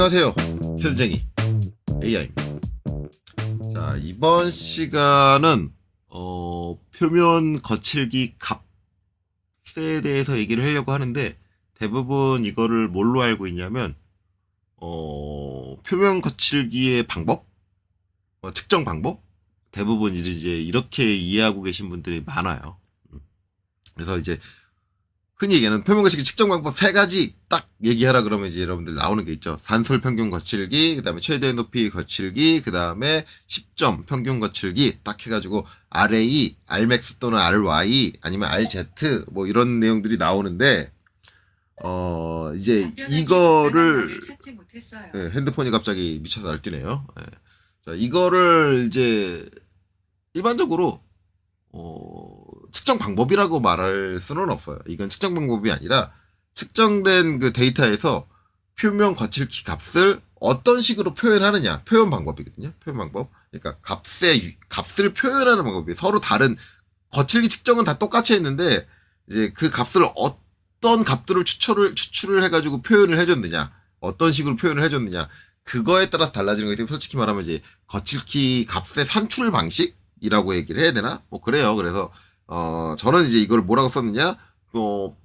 안녕하세요. 캐드쟁이 AI입니다. 자, 이번 시간은 표면 거칠기 값에 대해서 얘기를 하려고 하는데, 대부분 이거를 뭘로 알고 있냐면 표면 거칠기의 방법, 측정 방법, 대부분 이제 이렇게 이해하고 계신 분들이 많아요. 그래서 이제 흔히 얘기하는 표면 거칠기 측정 방법 3가지 딱 얘기하라 그러면 이제 여러분들 나오는 게 있죠. 산술 평균 거칠기, 그 다음에 최대 높이 거칠기, 그 다음에 10점 평균 거칠기 딱 해가지고 RA, Rmax 또는 RY 아니면 RZ 뭐 이런 내용들이 나오는데, 이제 이거를 네, 핸드폰이 갑자기 미쳐서 날뛰네요. 네. 자, 이거를 이제 일반적으로 측정 방법이라고 말할 수는 없어요. 이건 측정 방법이 아니라 측정된 그 데이터에서 표면 거칠기 값을 어떤 식으로 표현하느냐, 표현 방법이거든요. 표현 방법. 그러니까 값을 표현하는 방법이 서로 다른, 거칠기 측정은 다 똑같이 했는데 이제 그 값을 어떤 값들을 추출을 해가지고 표현을 해줬느냐, 어떤 식으로 표현을 해줬느냐, 그거에 따라서 달라지는 거기 때문에 솔직히 말하면 이제 거칠기 값의 산출 방식이라고 얘기를 해야 되나? 뭐 그래요. 그래서 저는 이제 이걸 뭐라고 썼느냐?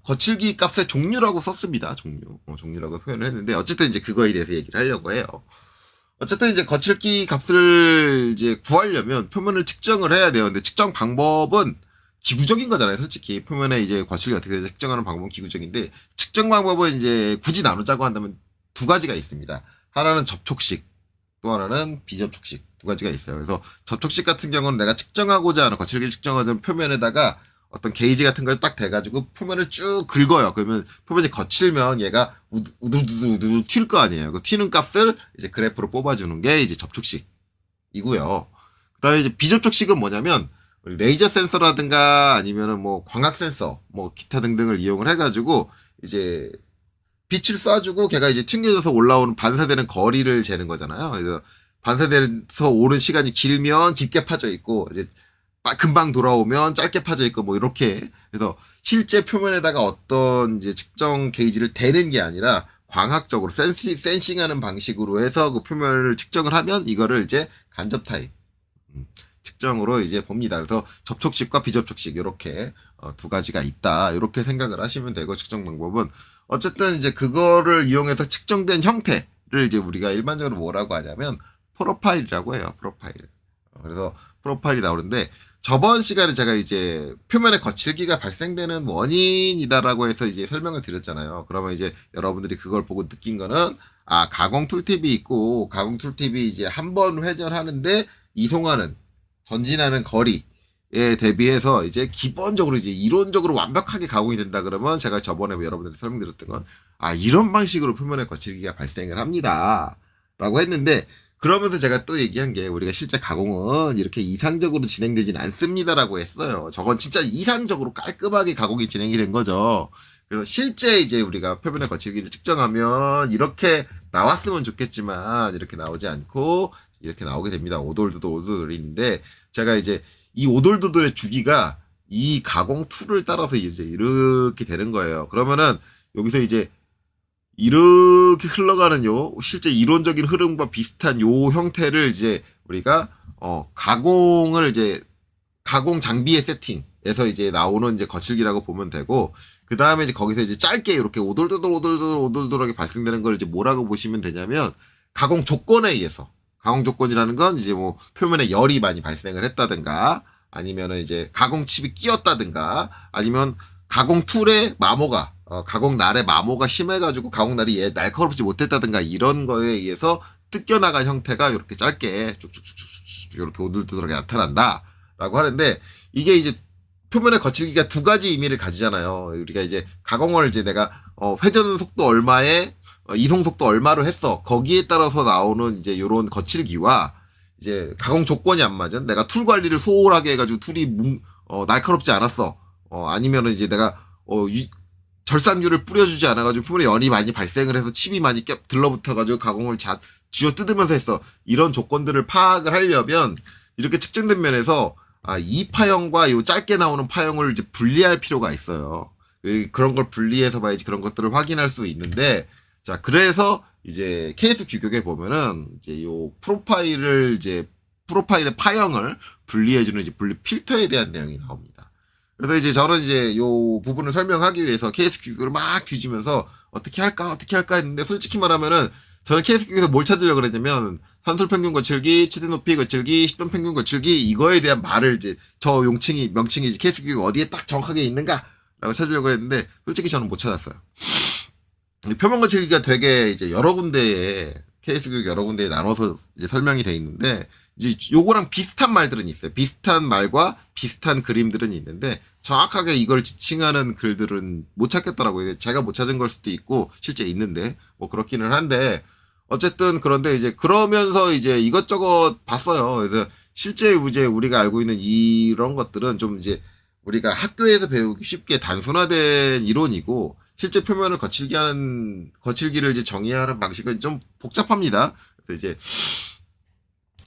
거칠기 값의 종류라고 썼습니다. 종류라고 표현을 했는데, 어쨌든 이제 그거에 대해서 얘기를 하려고 해요. 어쨌든 이제 거칠기 값을 이제 구하려면 표면을 측정을 해야 돼요. 근데 측정 방법은 기구적인 거잖아요. 솔직히 표면에 이제 거칠기 어떻게 측정하는 방법은 기구적인데, 측정 방법은 이제 굳이 나누자고 한다면 2가지가 있습니다. 하나는 접촉식, 또 하나는 비접촉식, 2가지가 있어요. 그래서 접촉식 같은 경우는 내가 측정하고자 하는, 거칠기를 측정하고자 하는 표면에다가 어떤 게이지 같은 걸 딱 대가지고 표면을 쭉 긁어요. 그러면 표면이 거칠면 얘가 우두두두두 튈 거 아니에요. 그 튀는 값을 이제 그래프로 뽑아주는 게 이제 접촉식이고요. 그 다음에 이제 비접촉식은 뭐냐면, 레이저 센서라든가 아니면은 뭐 광학 센서, 뭐 기타 등등을 이용을 해가지고 이제 빛을 쏴주고 걔가 이제 튕겨져서 올라오는, 반사되는 거리를 재는 거잖아요. 그래서 반사돼서 오는 시간이 길면 깊게 파져 있고, 이제 금방 돌아오면 짧게 파져 있고, 뭐 이렇게. 그래서 실제 표면에다가 어떤 이제 측정 게이지를 대는 게 아니라 광학적으로 센싱하는 방식으로 해서 그 표면을 측정을 하면 이거를 이제 간접 타입 측정으로 이제 봅니다. 그래서 접촉식과 비접촉식 이렇게 2가지가 있다. 이렇게 생각을 하시면 되고, 측정 방법은 어쨌든 이제 그거를 이용해서 측정된 형태를 이제 우리가 일반적으로 뭐라고 하냐면 프로파일이라고 해요. 프로파일. 그래서 프로파일이 나오는데, 저번 시간에 제가 이제 표면에 거칠기가 발생되는 원인이다라고 해서 이제 설명을 드렸잖아요. 그러면 이제 여러분들이 그걸 보고 느낀 거는, 가공 툴팁이 있고, 가공 툴팁이 이제 한 번 회전하는데 이송하는, 전진하는 거리에 대비해서 이제 기본적으로 이제 이론적으로 완벽하게 가공이 된다 그러면, 제가 저번에 여러분들이 설명드렸던 건, 이런 방식으로 표면에 거칠기가 발생을 합니다. 라고 했는데, 그러면서 제가 또 얘기한 게, 우리가 실제 가공은 이렇게 이상적으로 진행되진 않습니다라고 했어요. 저건 진짜 이상적으로 깔끔하게 가공이 진행이 된 거죠. 그래서 실제 이제 우리가 표면의 거칠기를 측정하면 이렇게 나왔으면 좋겠지만 이렇게 나오지 않고 이렇게 나오게 됩니다. 오돌도돌인데, 제가 이제 이 오돌도돌의 주기가 이 가공 툴을 따라서 이제 이렇게 되는 거예요. 그러면은 여기서 이제 이렇게 흘러가는 실제 이론적인 흐름과 비슷한 형태를 이제 우리가 가공을 이제 가공 장비의 세팅에서 이제 나오는 이제 거칠기라고 보면 되고, 그 다음에 이제 거기서 이제 짧게 이렇게 오돌도돌하게 발생되는 걸 이제 뭐라고 보시면 되냐면, 가공 조건에 의해서, 가공 조건이라는 건 이제 뭐 표면에 열이 많이 발생을 했다든가, 아니면은 이제 가공 칩이 끼었다든가, 아니면 가공 툴의 마모가, 가공 날의 마모가 심해가지고 가공 날이 날카롭지 못했다든가, 이런 거에 의해서 뜯겨나간 형태가 이렇게 짧게 쭉쭉쭉쭉 이렇게 오돌도돌하게 나타난다라고 하는데, 이게 이제 표면의 거칠기가 2가지 의미를 가지잖아요. 우리가 이제 가공을 이제 내가 회전 속도 얼마에 이송 속도 얼마로 했어. 거기에 따라서 나오는 이제 요런 거칠기와, 이제 가공 조건이 안 맞은, 내가 툴 관리를 소홀하게 해가지고 툴이 날카롭지 않았어. 아니면은 이제 내가 절산유를 뿌려주지 않아가지고 표면에 연이 많이 발생을 해서 칩이 많이 들러붙어가지고 가공을 쥐어 뜯으면서 했어. 이런 조건들을 파악을 하려면 이렇게 측정된 면에서 이 파형과 요 짧게 나오는 파형을 이제 분리할 필요가 있어요. 그런 걸 분리해서 봐야지 그런 것들을 확인할 수 있는데, 자, 그래서 이제 KS 규격에 보면은 이제 요 프로파일의 파형을 분리해주는 이제 분리 필터에 대한 내용이 나옵니다. 그래서 이제 저는 이제 요 부분을 설명하기 위해서 KS 규격을 막 뒤지면서 어떻게 할까 했는데 솔직히 말하면은 저는 KS 규격에서 뭘 찾으려고 그랬냐면 산술 평균 거칠기, 최대 높이 거칠기, 시점 평균 거칠기 이거에 대한 말을 이제 저 명칭이 이제 KS 규격 어디에 딱 정확하게 있는가라고 찾으려고 했는데 솔직히 저는 못 찾았어요. 표면 거칠기가 되게 이제 여러 군데에 KS 규격 여러 군데에 나눠서 이제 설명이 돼 있는데 이제 요거랑 비슷한 말들은 있어요. 비슷한 말과 비슷한 그림들은 있는데 정확하게 이걸 지칭하는 글들은 못 찾겠더라고요. 제가 못 찾은 걸 수도 있고 실제 있는데 뭐 그렇기는 한데 어쨌든 그런데 이제 그러면서 이제 이것저것 봤어요. 그래서 실제 이제 우리가 알고 있는 이런 것들은 좀 이제 우리가 학교에서 배우기 쉽게 단순화된 이론이고 실제 표면을 거칠기를 이제 정의하는 방식은 좀 복잡합니다. 그래서 이제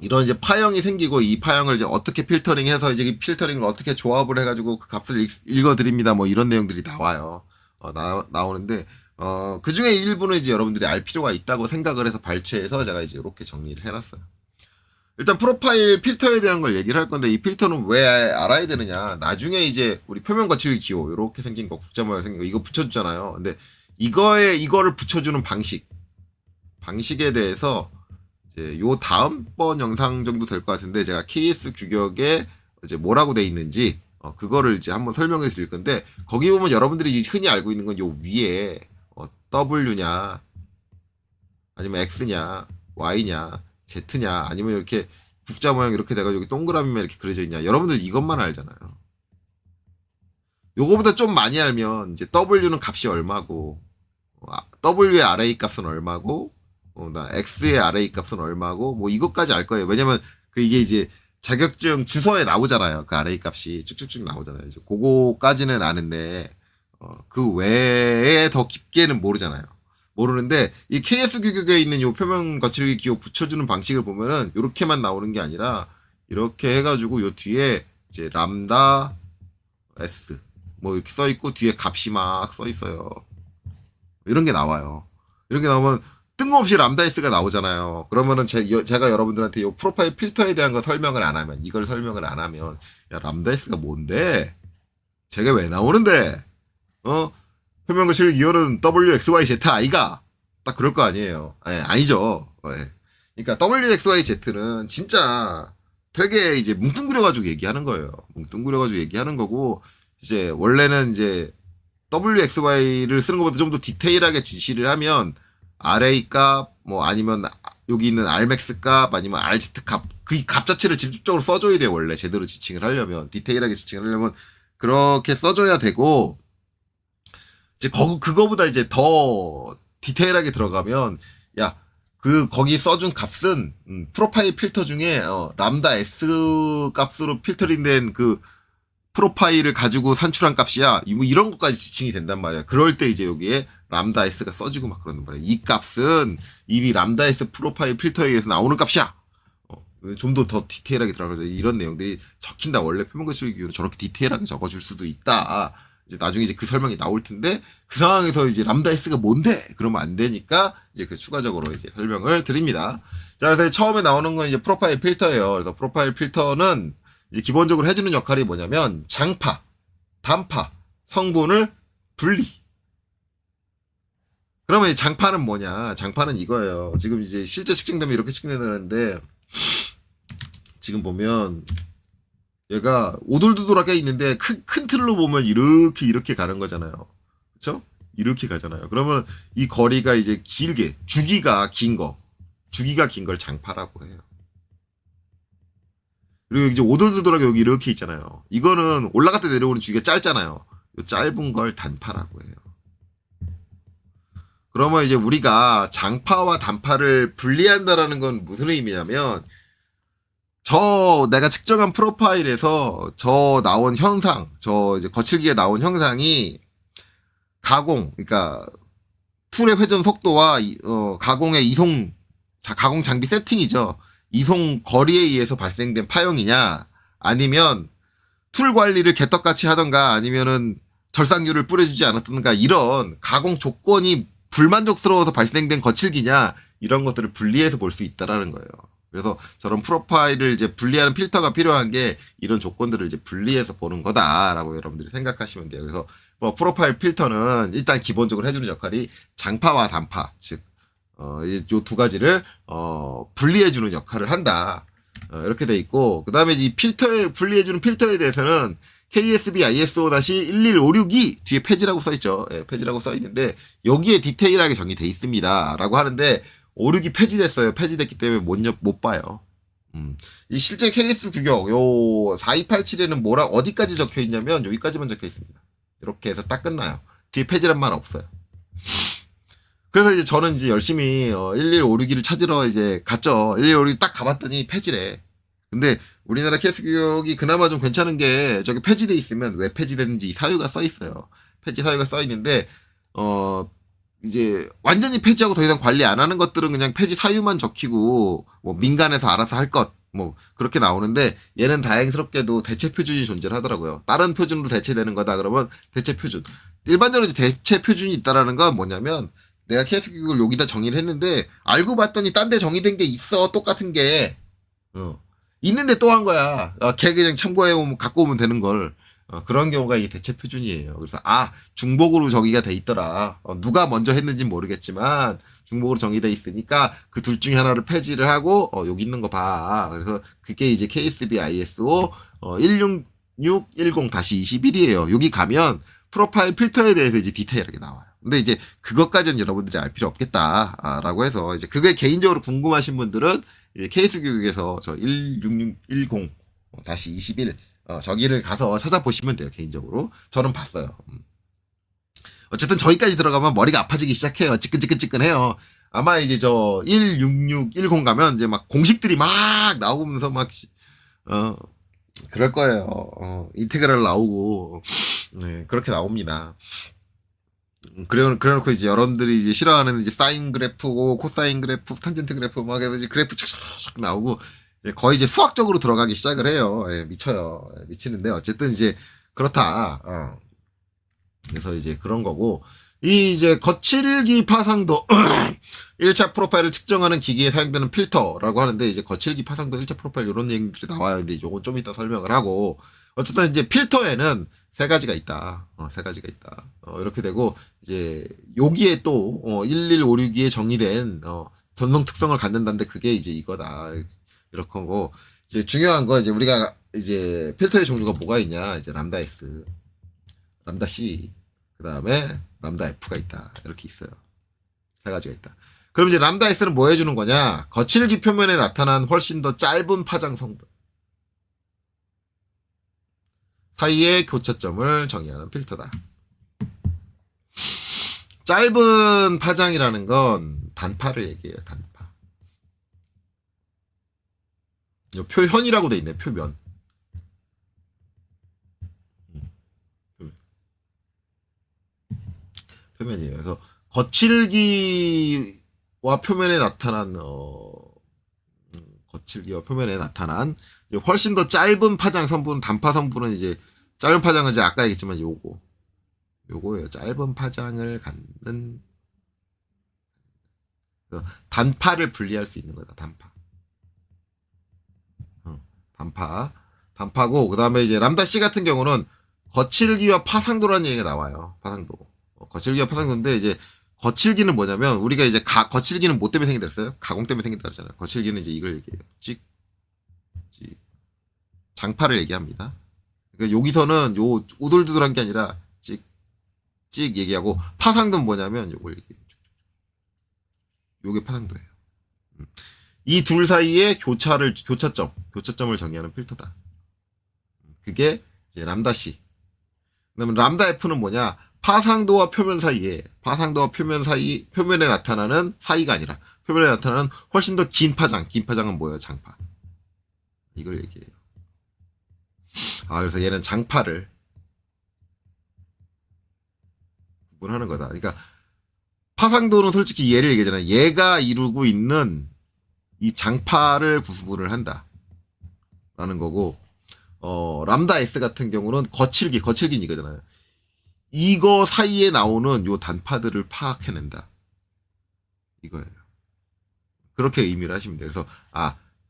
이런 이제 파형이 생기고 이 파형을 이제 어떻게 필터링해서 이제 이 필터링을 어떻게 조합을 해가지고 그 값을 읽어드립니다. 뭐 이런 내용들이 나와요. 나오는데 그 중에 일부는 이제 여러분들이 알 필요가 있다고 생각을 해서 발췌해서 제가 이제 이렇게 정리를 해놨어요. 일단 프로파일 필터에 대한 걸 얘기를 할 건데 이 필터는 왜 알아야 되느냐. 나중에 이제 우리 표면 거칠기 기호 이렇게 생긴 거 국자 모양 생긴 거 이거 붙여주잖아요. 근데 이거를 붙여주는 방식에 대해서 이제 요 다음번 영상 정도 될 것 같은데 제가 KS 규격에 이제 뭐라고 돼 있는지 그거를 이제 한번 설명해 드릴 건데 거기 보면 여러분들이 흔히 알고 있는 건 요 위에 W냐 아니면 X냐 Y냐 Z냐 아니면 이렇게 국자 모양 이렇게 돼가지고 여기 동그라미만 이렇게 그려져 있냐 여러분들 이것만 알잖아요. 요거보다 좀 많이 알면 이제 W는 값이 얼마고 W의 RA 값은 얼마고 나 X의 RA 값은 얼마고 뭐 이것까지 알 거예요. 왜냐면 이게 이제 자격증 주서에 나오잖아요. 그 RA 값이 쭉쭉쭉 나오잖아요. 이제 그거까지는 아는데 그 외에 더 깊게는 모르는데 이 KS 규격에 있는 요 표면 거칠기 기호 붙여주는 방식을 보면은 이렇게만 나오는 게 아니라 이렇게 해가지고 요 뒤에 이제 람다 S 뭐 이렇게 써 있고 뒤에 값이 막 써 있어요. 이런 게 나와요. 이런 게 나오면 뜬금없이 람다 S가 나오잖아요. 그러면은 제가 여러분들한테 이 프로파일 필터에 대한 거 이걸 설명을 안 하면 야 람다 S가 뭔데? 제가 왜 나오는데? 표면 거칠기 기호는 WXYZ 아이가? 딱 그럴 거 아니에요. 아니죠. 그러니까 WXYZ는 진짜 되게 이제 뭉뚱그려가지고 얘기하는 거예요. 뭉뚱그려가지고 얘기하는 거고 이제 원래는 이제 WXY를 쓰는 것보다 좀 더 디테일하게 지시를 하면 RA 값, 뭐 아니면 여기 있는 Rmax 값, 아니면 RZ 값, 그 값 자체를 직접적으로 써줘야 돼요. 원래 제대로 지칭을 하려면, 디테일하게 지칭을 하려면 그렇게 써줘야 되고 이제 그거보다 이제 더 디테일하게 들어가면 야, 거기 써준 값은 프로파일 필터 중에 람다 S 값으로 필터링된 그 프로파일을 가지고 산출한 값이야. 뭐 이런 것까지 지칭이 된단 말이야. 그럴 때 이제 여기에 람다 S가 써지고 막 그러는 말이야. 이 값은 이미 람다 S 프로파일 필터에 의해서 나오는 값이야. 좀 더 디테일하게 들어가서 이런 내용들이 적힌다. 원래 표면 거칠기 기호는 저렇게 디테일하게 적어줄 수도 있다. 이제 나중에 이제 그 설명이 나올 텐데 그 상황에서 이제 람다 S가 뭔데? 그러면 안 되니까 이제 그 추가적으로 이제 설명을 드립니다. 자, 그래서 처음에 나오는 건 이제 프로파일 필터예요. 그래서 프로파일 필터는 이제 기본적으로 해주는 역할이 뭐냐면 장파, 단파, 성분을 분리. 그러면 이 장파는 뭐냐? 장파는 이거예요. 지금 이제 실제 측정되면 이렇게 측정되는데 지금 보면 얘가 오돌도돌하게 있는데 큰 틀로 보면 이렇게 가는 거잖아요. 그렇죠? 이렇게 가잖아요. 그러면 이 거리가 이제 길게 주기가 긴 걸 장파라고 해요. 그리고 이제 오돌도돌하게 여기 이렇게 있잖아요. 이거는 올라갔다 내려오는 주기가 짧잖아요. 짧은 걸 단파라고 해요. 그러면 이제 우리가 장파와 단파를 분리한다라는 건 무슨 의미냐면 내가 측정한 프로파일에서 나온 현상, 이제 거칠기에 나온 형상이 그러니까 툴의 회전 속도와 가공의 가공 장비 세팅이죠. 이송 거리에 의해서 발생된 파형이냐, 아니면 툴 관리를 개떡같이 하던가, 아니면은 절삭률을 뿌려주지 않았던가, 이런 가공 조건이 불만족스러워서 발생된 거칠기냐 이런 것들을 분리해서 볼 수 있다라는 거예요. 그래서 저런 프로파일을 이제 분리하는 필터가 필요한 게 이런 조건들을 이제 분리해서 보는 거다라고 여러분들이 생각하시면 돼요. 그래서 뭐 프로파일 필터는 일단 기본적으로 해주는 역할이 장파와 단파, 즉 이 두 가지를 분리해주는 역할을 한다. 이렇게 돼 있고, 그 다음에 이 필터에 분리해주는 필터에 대해서는 KSB ISO-11562 뒤에 페이지라고 써있죠. 예, 페이지라고 써있는데 여기에 디테일하게 정의돼 있습니다 라고 하는데 56이 폐지됐어요. 폐지됐기 때문에 못 봐요. 이 실제 KS 규격 요 4287에는 뭐라 어디까지 적혀 있냐면 여기까지만 적혀 있습니다. 이렇게 해서 딱 끝나요. 뒤에 폐지란 말 없어요. 그래서 이제 저는 이제 열심히 11562를 찾으러 이제 갔죠. 11562 딱 가봤더니 폐지래. 근데 우리나라 KS 규격이 그나마 좀 괜찮은 게 저기 폐지돼 있으면 왜 폐지됐는지 사유가 써 있어요. 폐지 사유가 써 있는데 이제 완전히 폐지하고 더 이상 관리 안 하는 것들은 그냥 폐지 사유만 적히고 뭐 민간에서 알아서 할 것 뭐 그렇게 나오는데 얘는 다행스럽게도 대체 표준이 존재를 하더라고요. 다른 표준으로 대체되는 거다 그러면 대체 표준. 일반적으로 이제 대체 표준이 있다라는 건 뭐냐면 내가 KS 규격을 여기다 정의를 했는데 알고 봤더니 딴 데 정의된 게 있어. 똑같은 게. 있는데 또 한 거야. 걔 그냥 참고해 오면 갖고 오면 되는 걸. 그런 경우가 이게 대체 표준이에요. 그래서 중복으로 정의가 돼 있더라. 누가 먼저 했는지는 모르겠지만 중복으로 정의돼 있으니까 그 둘 중에 하나를 폐지를 하고 여기 있는 거 봐. 그래서 그게 이제 KSB ISO 16610-21이에요. 여기 가면 프로파일 필터에 대해서 이제 디테일하게 나와요. 근데 이제 그것까지는 여러분들이 알 필요 없겠다라고 해서 이제 그게 개인적으로 궁금하신 분들은 이제 케이스 교육에서 저 16610-21 저기를 가서 찾아보시면 돼요. 개인적으로 저는 봤어요. 어쨌든 저기까지 들어가면 머리가 아파지기 시작해요. 찌끈찌끈찌끈해요. 아마 이제 저 16610 가면 이제 막 공식들이 막 나오면서 막 그럴 거예요. 인테그랄 나오고 네, 그렇게 나옵니다. 그래놓고 이제 여러분들이 이제 싫어하는 이제 사인 그래프고 코사인 그래프, 탄젠트 그래프 막 해서 이제 그래프 착착 나오고 거의 이제 수학적으로 들어가기 시작을 해요. 예, 미쳐요. 예, 미치는데 어쨌든 이제 그렇다. 그래서 이제 그런 거고 이 이제 거칠기 파상도 1차 프로파일을 측정하는 기기에 사용되는 필터라고 하는데 이제 거칠기 파상도 1차 프로파일 이런 얘기들이 나와요. 근데 요건 좀 이따 설명을 하고 어쨌든 이제 필터에는 세 가지가 있다. 세 가지가 있다. 이렇게 되고, 이제, 여기에 또, 11562에 정의된, 전송 특성을 갖는다는데 그게 이제 이거다. 이렇게 하고, 이제 중요한 건 이제 우리가 이제 필터의 종류가 뭐가 있냐. 이제 람다 S, 람다 C, 그 다음에 람다 F가 있다. 이렇게 있어요. 세 가지가 있다. 그럼 이제 람다 S는 뭐 해주는 거냐. 거칠기 표면에 나타난 훨씬 더 짧은 파장 성분. 사이의 교차점을 정의하는 필터다. 짧은 파장이라는 건 단파를 얘기해요. 단파. 표현이라고 돼 있네. 표면. 표면이에요. 그래서 거칠기와 표면에 나타난 거칠기와 표면에 나타난 훨씬 더 짧은 파장 성분, 단파 성분은 이제 짧은 파장은 이제 아까 얘기했지만 요거예요. 짧은 파장을 갖는 단파를 분리할 수 있는 거다. 단파. 단파고 그다음에 이제 람다 C 같은 경우는 거칠기와 파상도라는 얘기가 나와요. 파상도. 거칠기와 파상도인데 이제 거칠기는 뭐냐면 우리가 이제 거칠기는 뭐 때문에 생긴다 그랬어요? 가공 때문에 생긴다 그랬잖아요. 거칠기는 이제 이걸 얘기해요. 장파를 얘기합니다. 그러니까 여기서는 요 오돌두돌한 게 아니라 찍 얘기하고 파상도는 뭐냐면 요걸 얘기해요. 요게 파상도예요. 이 둘 사이의 교차점을 정의하는 필터다. 그게 이제 람다 C. 그다음에 람다 F는 뭐냐? 파상도와 표면 사이에 표면에 나타나는 사이가 아니라 표면에 나타나는 훨씬 더 긴 파장은 뭐예요? 장파. 이걸 얘기해요. 그래서 얘는 장파를 구분하는 거다. 그러니까 파상도는 솔직히 얘를 얘기하잖아요. 얘가 이루고 있는 이 장파를 구분을 한다. 라는 거고 람다 S 같은 경우는 거칠기는 이거잖아요. 이거 사이에 나오는 요 단파들을 파악해낸다. 이거예요. 그렇게 의미를 하시면 돼요. 그래서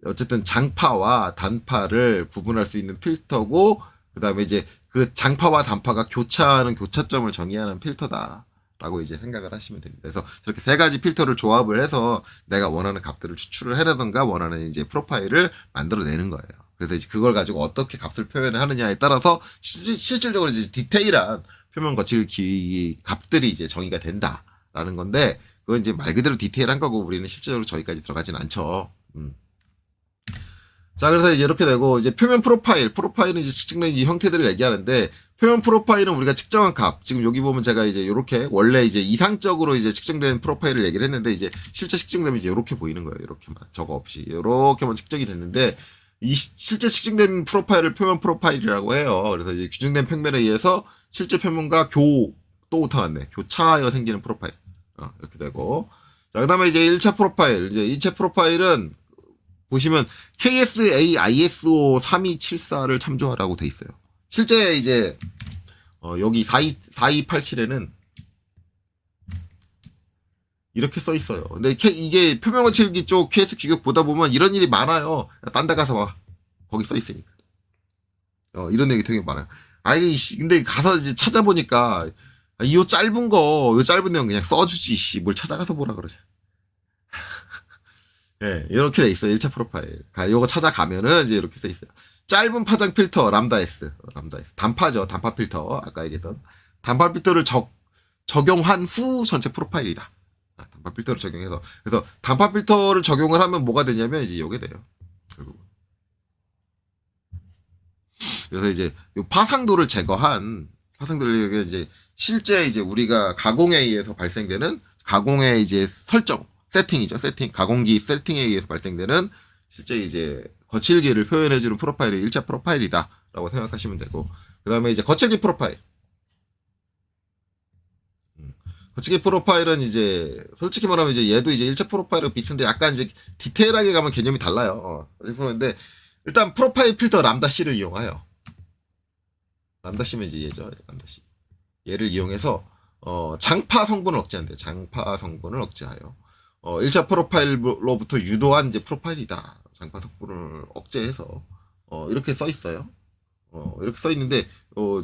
어쨌든 장파와 단파를 구분할 수 있는 필터고, 그 다음에 이제 그 장파와 단파가 교차하는 교차점을 정의하는 필터다라고 이제 생각을 하시면 됩니다. 그래서 저렇게 세 가지 필터를 조합을 해서 내가 원하는 값들을 추출을 해라던가 원하는 이제 프로파일을 만들어내는 거예요. 그래서 이제 그걸 가지고 어떻게 값을 표현을 하느냐에 따라서 실질적으로 이제 디테일한 표면 거칠기 값들이 이제 정의가 된다라는 건데, 그건 이제 말 그대로 디테일한 거고 우리는 실질적으로 저기까지 들어가진 않죠. 자, 그래서 이제 이렇게 되고, 이제 표면 프로파일은 이제 측정된 이 형태들을 얘기하는데, 표면 프로파일은 우리가 측정한 값, 지금 여기 보면 제가 이제 이렇게, 원래 이제 이상적으로 이제 측정된 프로파일을 얘기를 했는데, 이제 실제 측정되면 이제 이렇게 보이는 거예요. 이렇게만. 저거 없이. 이렇게만 측정이 됐는데, 이 실제 측정된 프로파일을 표면 프로파일이라고 해요. 그래서 이제 규정된 평면에 의해서 실제 표면과 또 오타났네. 교차하여 생기는 프로파일. 이렇게 되고. 자, 그 다음에 이제 1차 프로파일. 이제 2차 프로파일은, 보시면 KSA ISO 3274를 참조하라고 돼 있어요. 실제 이제 여기 4287에는 이렇게 써 있어요. 근데 이게 표면 거칠기 쪽 KS 규격 보다 보면 이런 일이 많아요. 딴 데 가서 봐. 거기 써 있으니까. 이런 얘기 되게 많아요. 근데 가서 이제 찾아보니까 요 짧은 내용 그냥 써주지. 뭘 찾아가서 보라 그러지. 네, 이렇게 돼 있어요. 1차 프로파일. 요거 찾아가면은 이제 이렇게 돼 있어요. 짧은 파장 필터, 람다 S. 단파죠. 단파 필터. 아까 얘기했던. 단파 필터를 적용한 후 전체 프로파일이다. 단파 필터를 적용해서. 그래서 단파 필터를 적용을 하면 뭐가 되냐면 이제 요게 돼요. 결국. 그래서 이제 요 파상도를 제거한, 파상도를 이제 실제 이제 우리가 가공에 의해서 발생되는 가공의 이제 세팅이죠. 가공기 세팅에 의해서 발생되는 실제 이제 거칠기를 표현해주는 프로파일이 1차 프로파일이다라고 생각하시면 되고, 그 다음에 이제 거칠기 프로파일. 거칠기 프로파일은 이제 솔직히 말하면 이제 얘도 이제 1차 프로파일하고 비슷한데 약간 이제 디테일하게 가면 개념이 달라요. 그런데 일단 프로파일 필터 람다 C를 이용하여, 람다 C면 이제 얘죠. 람다 C. 얘를 이용해서 장파 성분을 억제한대요. 장파 성분을 억제하여 1차 프로파일로부터 유도한 이제 프로파일이다. 장파 성분을 억제해서 이렇게 써 있어요. 이렇게 써 있는데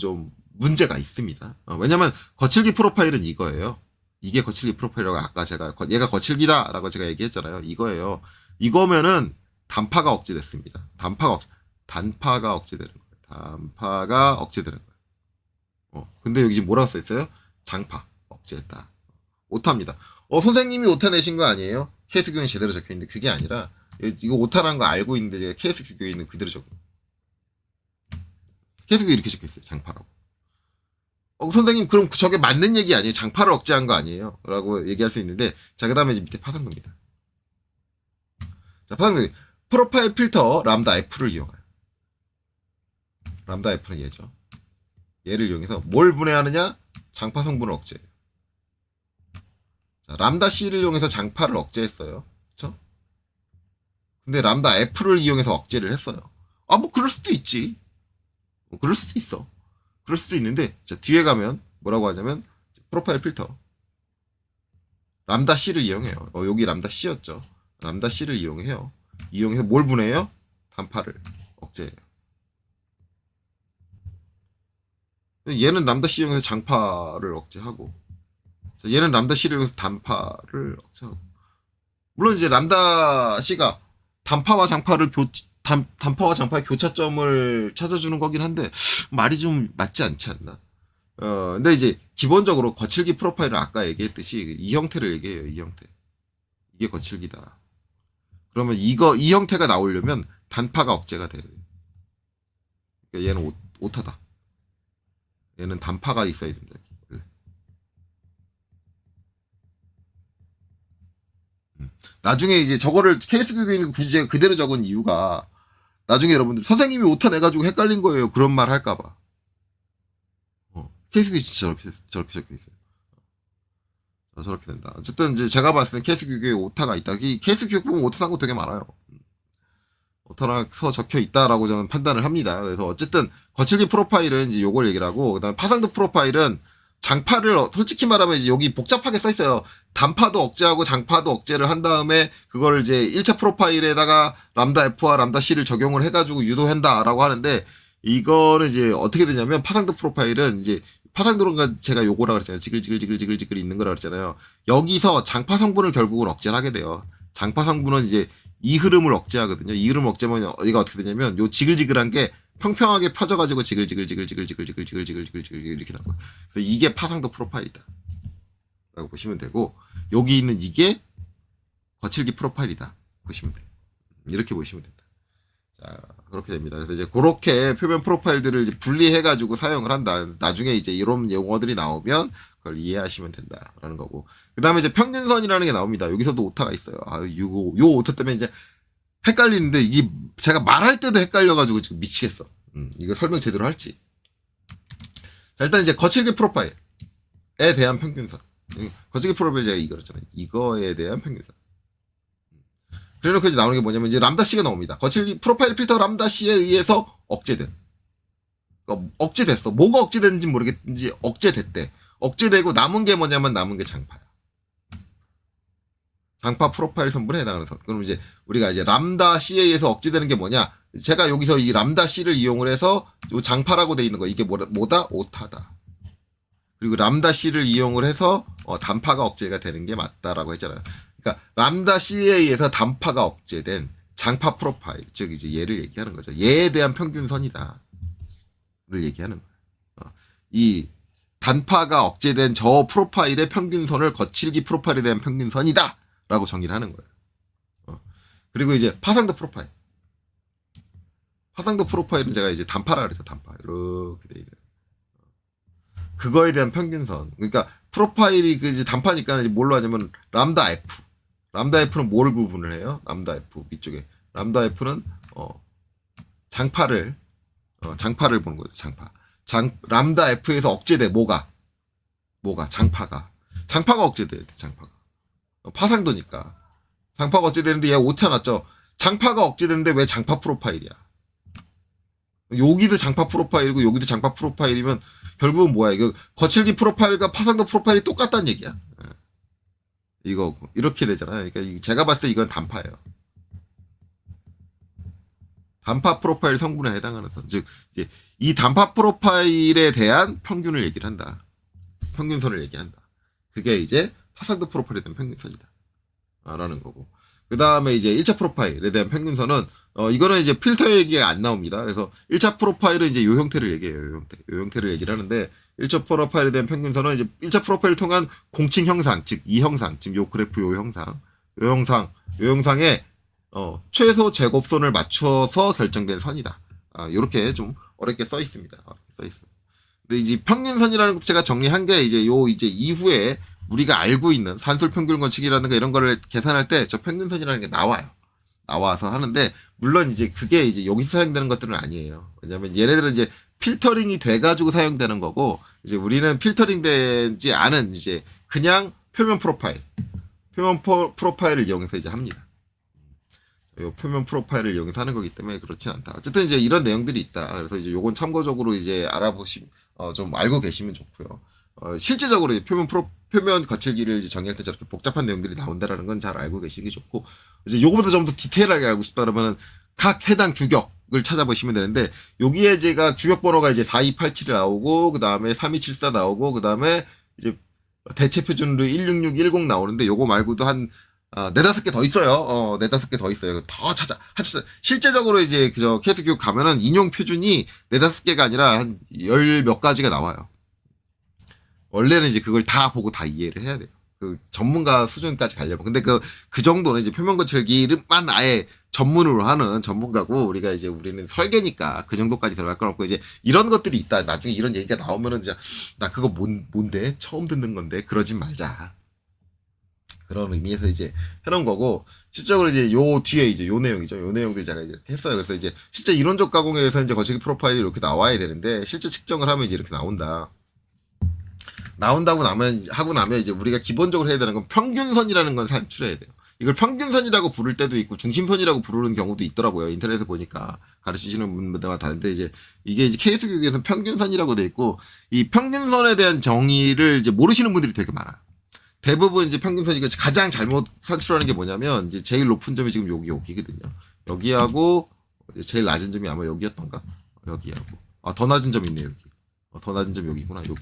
좀 문제가 있습니다. 왜냐면 거칠기 프로파일은 이거예요. 이게 거칠기 프로파일이라고 아까 얘가 거칠기다라고 제가 얘기했잖아요. 이거예요. 이거면은 단파가 억제됐습니다. 단파가 억제되는 거예요. 단파가 억제되는 거예요. 근데 여기 지금 뭐라고 써 있어요? 장파 억제했다. 오타입니다. 선생님이 오타 내신 거 아니에요? 케이스 규격이 제대로 적혀 있는데 그게 아니라 이거 오타라는 거 알고 있는데 제가 케이스 규격에 있는 그대로 적은 거예요. 케이스 규격이 이렇게 적혀 있어요. 장파라고. 선생님 그럼 저게 맞는 얘기 아니에요? 장파를 억제한 거 아니에요? 라고 얘기할 수 있는데, 자, 그 다음에 밑에 파상도입니다. 자, 파상도. 프로파일 필터 람다 F를 이용해요. 람다 F는 얘죠. 얘를 이용해서 뭘 분해하느냐? 장파 성분을 억제해요. 자, 람다 C를 이용해서 장파를 억제했어요. 그쵸? 근데 람다 F를 이용해서 억제를 했어요. 뭐 그럴 수도 있지. 그럴 수도 있어. 그럴 수도 있는데, 자, 뒤에 가면 뭐라고 하냐면 프로파일 필터 람다 C를 이용해요. 여기 람다 C였죠. 람다 C를 이용해서 뭘 분해해요? 단파를 억제해요. 얘는 람다 C 이용해서 장파를 억제하고, 얘는 람다 C를 이용해서 단파를 억제하고. 물론 이제 람다 C가 단파와 장파의 교차점을 찾아주는 거긴 한데 말이 좀 맞지 않지 않나? 근데 이제 기본적으로 거칠기 프로파일은 아까 얘기했듯이 이 형태를 얘기해요. 이 형태. 이게 거칠기다. 그러면 이 형태가 나오려면 단파가 억제가 돼야 돼요. 그러니까 얘는 오타다. 얘는 단파가 있어야 된다. 나중에 이제 저거를 케이스 규격에 있는 거 굳이 제가 그대로 적은 이유가, 나중에 여러분들 선생님이 오타 내가지고 헷갈린 거예요. 그런 말 할까봐. 케이스 규격이 진짜 저렇게 적혀 있어요. 저렇게 된다. 어쨌든 이제 제가 봤을 때 케이스 규격에 오타가 있다. 이 케이스 규격 보면 오타 난 거 되게 많아요. 오타라서 적혀 있다라고 저는 판단을 합니다. 그래서 어쨌든 거칠기 프로파일은 이제 요걸 얘기를 하고, 그다음에 파상도 프로파일은 장파를 솔직히 말하면 이제 여기 복잡하게 써 있어요. 단파도 억제하고 장파도 억제를 한 다음에 그걸 이제 1차 프로파일에다가 람다 F와 람다 C를 적용을 해가지고 유도한다라고 하는데 이거는 이제 어떻게 되냐면 파상도 프로파일은 이제 파상도론가 제가 요거라 그랬잖아요. 지글지글 있는 거라 그랬잖아요. 여기서 장파 성분을 결국은 억제를 하게 돼요. 장파 성분은 이제 이 흐름을 억제하거든요. 이 흐름을 억제하면 이가 어떻게 되냐면 요 지글지글한 게 평평하게 펴져가지고 지글지글 이렇게 나와요. 그래서 이게 파상도 프로파일이다 라고 보시면 되고 여기 있는 이게 거칠기 프로파일이다 보시면 돼요. 이렇게 보시면 된다. 자, 그렇게 됩니다. 그래서 이제 그렇게 표면 프로파일들을 이제 분리해가지고 사용을 한다. 나중에 이제 이런 용어들이 나오면 그걸 이해하시면 된다라는 거고. 그 다음에 이제 평균선이라는 게 나옵니다. 여기서도 오타가 있어요. 요 오타 때문에 이제 헷갈리는데 이게 제가 말할 때도 헷갈려가지고 지금 미치겠어. 이거 설명 제대로 할지. 자, 일단 이제 거칠기 프로파일에 대한 평균선. 거칠기 프로파일 제가 이거 그랬잖아요. 이거에 대한 평균선. 그래놓고 이제 나오는 게 뭐냐면 이제 람다 C가 나옵니다. 거칠기 프로파일 필터 람다 C에 의해서 억제된. 그러니까 억제됐어. 뭐가 억제됐는지 모르겠는지 억제됐대. 억제되고 남은 게 뭐냐면 남은 게 장파야. 장파 프로파일 성분에 해당하는 선. 그럼 이제 우리가 이제 람다 C에 의해서 억제되는 게 뭐냐? 제가 여기서 이 람다 C를 이용을 해서 요 장파라고 돼 있는 거 이게 뭐다? 오타다. 그리고 람다 C를 이용을 해서 단파가 억제가 되는 게 맞다라고 했잖아요. 그러니까 람다 C에 의해서 단파가 억제된 장파 프로파일, 즉 이제 얘를 얘기하는 거죠. 얘에 대한 평균선이다를 얘기하는 거예요. 이 단파가 억제된 저 프로파일의 평균선을 거칠기 프로파일에 대한 평균선이다라고 정의를 하는 거예요. 그리고 이제 파상도 프로파일. 파상도 프로파일은 제가 이제 단파라 그랬죠. 단파 이렇게 돼 있는. 그거에 대한 평균선. 그러니까 프로파일이 그 이제 단파니까 이제 뭘로 하냐면 람다 F. 람다 F는 뭘 구분을 해요? 람다 F 위쪽에. 람다 F는 장파를 보는 거죠. 장파. 람다 F에서 억제돼 뭐가 장파가 억제돼야 돼. 장파가. 파상도니까. 장파가 억제되는데 얘 오타 났죠. 장파가 억제되는데 왜 장파 프로파일이야? 여기도 장파 프로파일이고 여기도 장파 프로파일이면 결국은 뭐야? 이거 거칠기 프로파일과 파상도 프로파일이 똑같다는 얘기야. 이거 이렇게 되잖아요. 그러니까 제가 봤을 때 이건 단파예요. 단파 프로파일 성분에 해당하는 선. 즉 이제 이 단파 프로파일에 대한 평균을 얘기를 한다. 평균선을 얘기한다. 그게 이제 파상도 프로파일에 대한 평균선이다. 라는 거고. 그 다음에 이제 1차 프로파일에 대한 평균선은 이거는 이제 필터 얘기가 안 나옵니다. 그래서 1차 프로파일은 이제 요 형태를 얘기해요. 요 형태를 얘기를 하는데 1차 프로파일에 대한 평균선은 이제 1차 프로파일을 통한 공칭 형상, 즉 이 형상, 지금 요 그래프 요 형상에 최소 제곱선을 맞춰서 결정된 선이다. 요렇게 좀 어렵게 써 있습니다. 근데 이제 평균선이라는 것도 제가 정리한 게 이제 이후에 우리가 알고 있는 산술 평균 원칙이라든가 이런 거를 계산할 때 저 평균선이라는 게 나와서 하는데, 물론 이제 그게 이제 여기서 사용되는 것들은 아니에요. 왜냐면 얘네들은 이제 필터링이 돼가지고 사용되는 거고, 이제 우리는 필터링 되지 않은 이제 그냥 표면 프로파일을 이용해서 이제 합니다. 요 표면 프로파일을 이용해서 하는 거기 때문에 그렇진 않다. 어쨌든 이제 이런 내용들이 있다. 그래서 이제 요건 참고적으로 이제 좀 알고 계시면 좋고요. 실제적으로 표면 거칠기를 이제 정의할 때 저렇게 복잡한 내용들이 나온다라는 건 잘 알고 계시는 게 좋고, 이제 요거보다 좀 더 디테일하게 알고 싶다 그러면 각 해당 규격을 찾아보시면 되는데, 여기에 제가 규격 번호가 이제 4287이 나오고, 그 다음에 3274 나오고, 그 다음에 이제 대체 표준으로 16610 나오는데, 요거 말고도 한 4-5개 더 있어요. 4-5개 더 있어요. 더 실제적으로 이제 그저 케이스 교육 가면은 인용 표준이 4-5개가 아니라 한 10 몇 가지가 나와요. 원래는 이제 그걸 다 보고 다 이해를 해야 돼요. 그 전문가 수준까지 가려면. 근데 그 정도는 이제 표면 거칠기만 아예 전문으로 하는 전문가고, 우리는 설계니까 그 정도까지 들어갈 건 없고, 이제 이런 것들이 있다. 나중에 이런 얘기가 나오면은 이제 나 그거 뭔데? 처음 듣는 건데? 그러진 말자. 그런 의미에서 이제 해놓은 거고, 실적으로 이제 요 뒤에 이제 요 내용이죠. 요 내용도 제가 이제 했어요. 그래서 이제 실제 이론적 가공에서 이제 거칠기 프로파일이 이렇게 나와야 되는데, 실제 측정을 하면 이제 이렇게 나온다고 하고 나면 이제 우리가 기본적으로 해야 되는 건 평균선이라는 건 산출해야 돼요. 이걸 평균선이라고 부를 때도 있고 중심선이라고 부르는 경우도 있더라고요. 인터넷에 보니까 가르치시는 분들마다 다른데 이제 이게 이제 케이스 교육에서는 평균선이라고 돼 있고 이 평균선에 대한 정의를 이제 모르시는 분들이 되게 많아요. 대부분 이제 평균선이 가장 잘못 산출하는 게 뭐냐면 이제 제일 높은 점이 지금 여기거든요. 여기하고 제일 낮은 점이 아마 여기였던가? 여기하고 더 낮은 점이 있네 여기. 더 낮은 점이 여기구나 여기.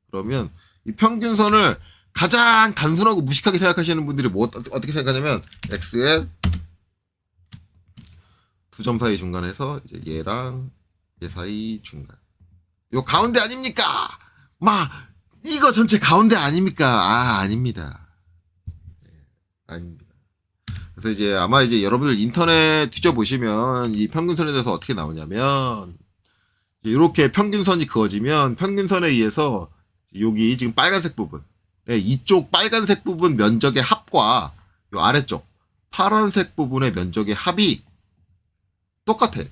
그러면 이 평균선을 가장 단순하고 무식하게 생각하시는 분들이 어떻게 생각하냐면 XL 두 점 사이 중간에서 이제 얘랑 얘 사이 중간. 요 가운데 아닙니까? 이거 전체 가운데 아닙니까? 아닙니다. 네, 아닙니다. 그래서 이제 아마 이제 여러분들 인터넷 뒤져보시면 이 평균선에 대해서 어떻게 나오냐면 이렇게 평균선이 그어지면 평균선에 의해서 여기 지금 빨간색 부분 이쪽 빨간색 부분 면적의 합과 요 아래쪽 파란색 부분의 면적의 합이 똑같아요.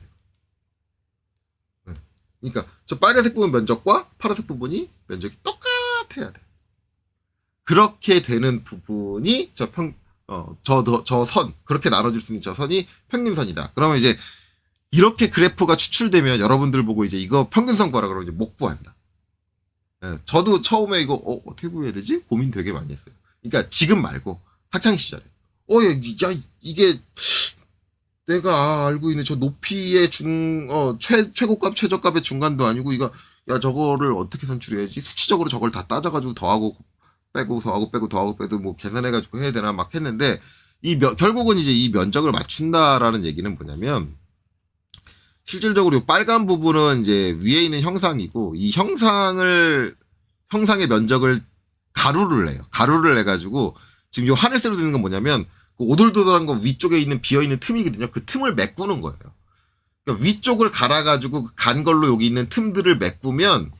그러니까 저 빨간색 부분 면적과 파란색 부분이 면적이 똑같아야 돼. 그렇게 되는 부분이 저 선, 그렇게 나눠줄 수 있는 저 선이 평균선이다. 그러면 이제 이렇게 그래프가 추출되면 여러분들 보고 이제 이거 평균선 구하라 그러면 이제 못 구한다. 저도 처음에 이거 어떻게 구해야 되지? 고민 되게 많이 했어요. 그러니까 지금 말고 학창 시절에 이게 내가 알고 있는 저 높이의 최고값 최저값의 중간도 아니고 이거 저거를 어떻게 산출해야지? 수치적으로 저걸 다 따져가지고 더하고 빼고 더하고 빼고 더하고 빼도 뭐 계산해가지고 해야 되나 막 했는데 결국은 이제 이 면적을 맞춘다라는 얘기는 뭐냐면 실질적으로 빨간 부분은 이제 위에 있는 형상이고 이 형상의 면적을 가루를 내요. 가루를 내가지고 지금 요 하늘색으로 되는 건 뭐냐면 그 오돌도돌한 거 위쪽에 있는 비어있는 틈이거든요. 그 틈을 메꾸는 거예요. 그러니까 위쪽을 갈아가지고 간 걸로 여기 있는 틈들을 메꾸면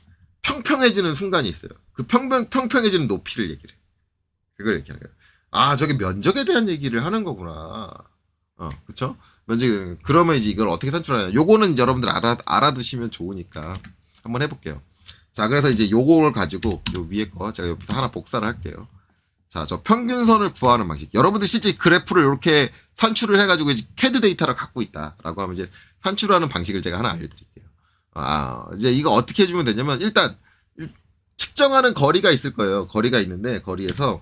평평해지는 순간이 있어요. 그 평평해지는 높이를 얘기를 해요. 그걸 얘기하는 거예요. 저게 면적에 대한 얘기를 하는 거구나. 그쵸? 면적이 되는 거예요. 그러면 이제 이걸 어떻게 산출하냐. 요거는 여러분들 알아두시면 좋으니까 한번 해볼게요. 자, 그래서 이제 요걸 가지고 요 위에 거 제가 옆에서 하나 복사를 할게요. 자, 저 평균선을 구하는 방식. 여러분들 실제 그래프를 이렇게 산출을 해가지고 이제 CAD 데이터를 갖고 있다라고 하면 이제 산출하는 방식을 제가 하나 알려드릴게요. 이제 이거 어떻게 해주면 되냐면 일단 측정하는 거리가 있을 거예요. 거리가 있는데 거리에서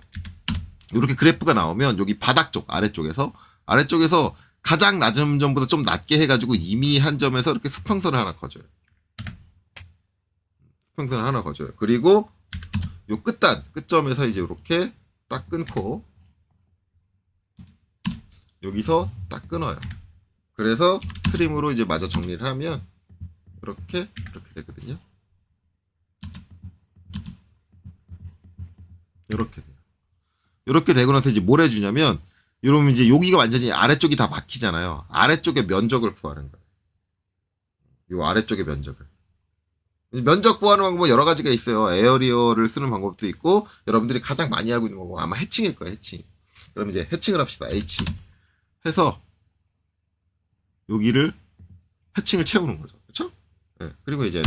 이렇게 그래프가 나오면 여기 바닥 쪽 아래쪽에서 가장 낮은 점보다 좀 낮게 해가지고 이미 한 점에서 이렇게 수평선을 하나 그어줘요. 수평선을 하나 그어줘요. 그리고 요 끝점에서 이제 이렇게 딱 끊고 여기서 딱 끊어요. 그래서 트림으로 이제 마저 정리를 하면 이렇게 되거든요. 이렇게 돼요. 이렇게 되고 나서 이제 뭘 해주냐면 이러면 이제 여기가 완전히 아래쪽이 다 막히잖아요. 아래쪽의 면적을 구하는 거예요. 요 아래쪽의 면적을. 면적 구하는 방법은 여러 가지가 있어요. 에어리어를 쓰는 방법도 있고 여러분들이 가장 많이 알고 있는 방법은 아마 해칭일 거예요. 해칭. 그럼 이제 해칭을 합시다. H 해서 여기를 해칭을 채우는 거죠. 그렇죠? 네. 그리고 이제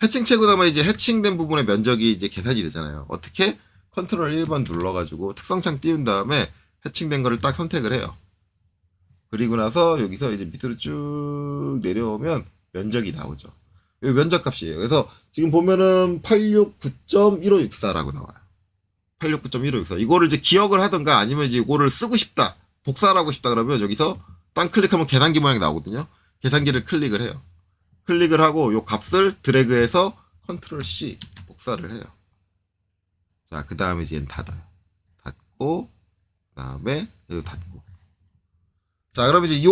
해칭 채우고 나면 이제 해칭된 부분의 면적이 이제 계산이 되잖아요. 어떻게? 컨트롤 1번 눌러가지고 특성창 띄운 다음에 해칭된 거를 딱 선택을 해요. 그리고 나서 여기서 이제 밑으로 쭉 내려오면 면적이 나오죠. 이 면적 값이에요. 그래서 지금 보면은 869.1564라고 나와요. 869.1564. 이거를 이제 기억을 하던가 아니면 이제 이거를 쓰고 싶다. 복사를 하고 싶다 그러면 여기서 땅 클릭하면 계산기 모양이 나오거든요. 계산기를 클릭을 해요. 클릭을 하고 이 값을 드래그해서 컨트롤 C 복사를 해요. 자, 그 다음에 이제 얘는 닫아요. 닫고, 그 다음에 얘도 닫고. 자, 그럼 이제 요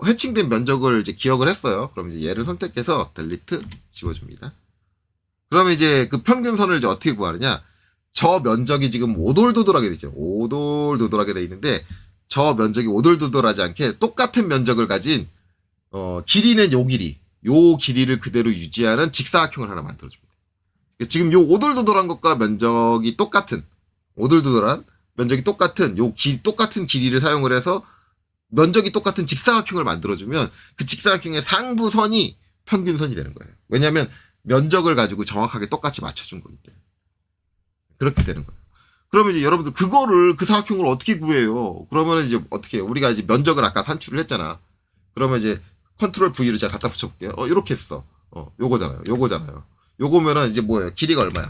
해칭된 면적을 이제 기억을 했어요. 그럼 이제 얘를 선택해서 델리트 지워줍니다. 그러면 이제 그 평균선을 이제 어떻게 구하느냐? 저 면적이 지금 오돌도돌하게 되죠. 오돌도돌하게 돼 있는데 저 면적이 오돌도돌하지 않게 똑같은 면적을 가진 길이는 요 길이를 그대로 유지하는 직사각형을 하나 만들어줍니다. 지금 요 오돌도돌한 것과 면적이 똑같은 오돌도돌한 면적이 똑같은 똑같은 길이를 사용을 해서 면적이 똑같은 직사각형을 만들어주면 그 직사각형의 상부선이 평균선이 되는 거예요. 왜냐하면 면적을 가지고 정확하게 똑같이 맞춰준 거기 때문에 그렇게 되는 거예요. 그러면 이제 여러분들 그거를 그 사각형을 어떻게 구해요? 그러면 이제 어떻게 해요? 우리가 이제 면적을 아까 산출을 했잖아. 그러면 이제 컨트롤 V를 제가 갖다 붙여볼게요. 이렇게 했어. 요거잖아요. 요거잖아요. 요거면은 이제 뭐예요? 길이가 얼마야?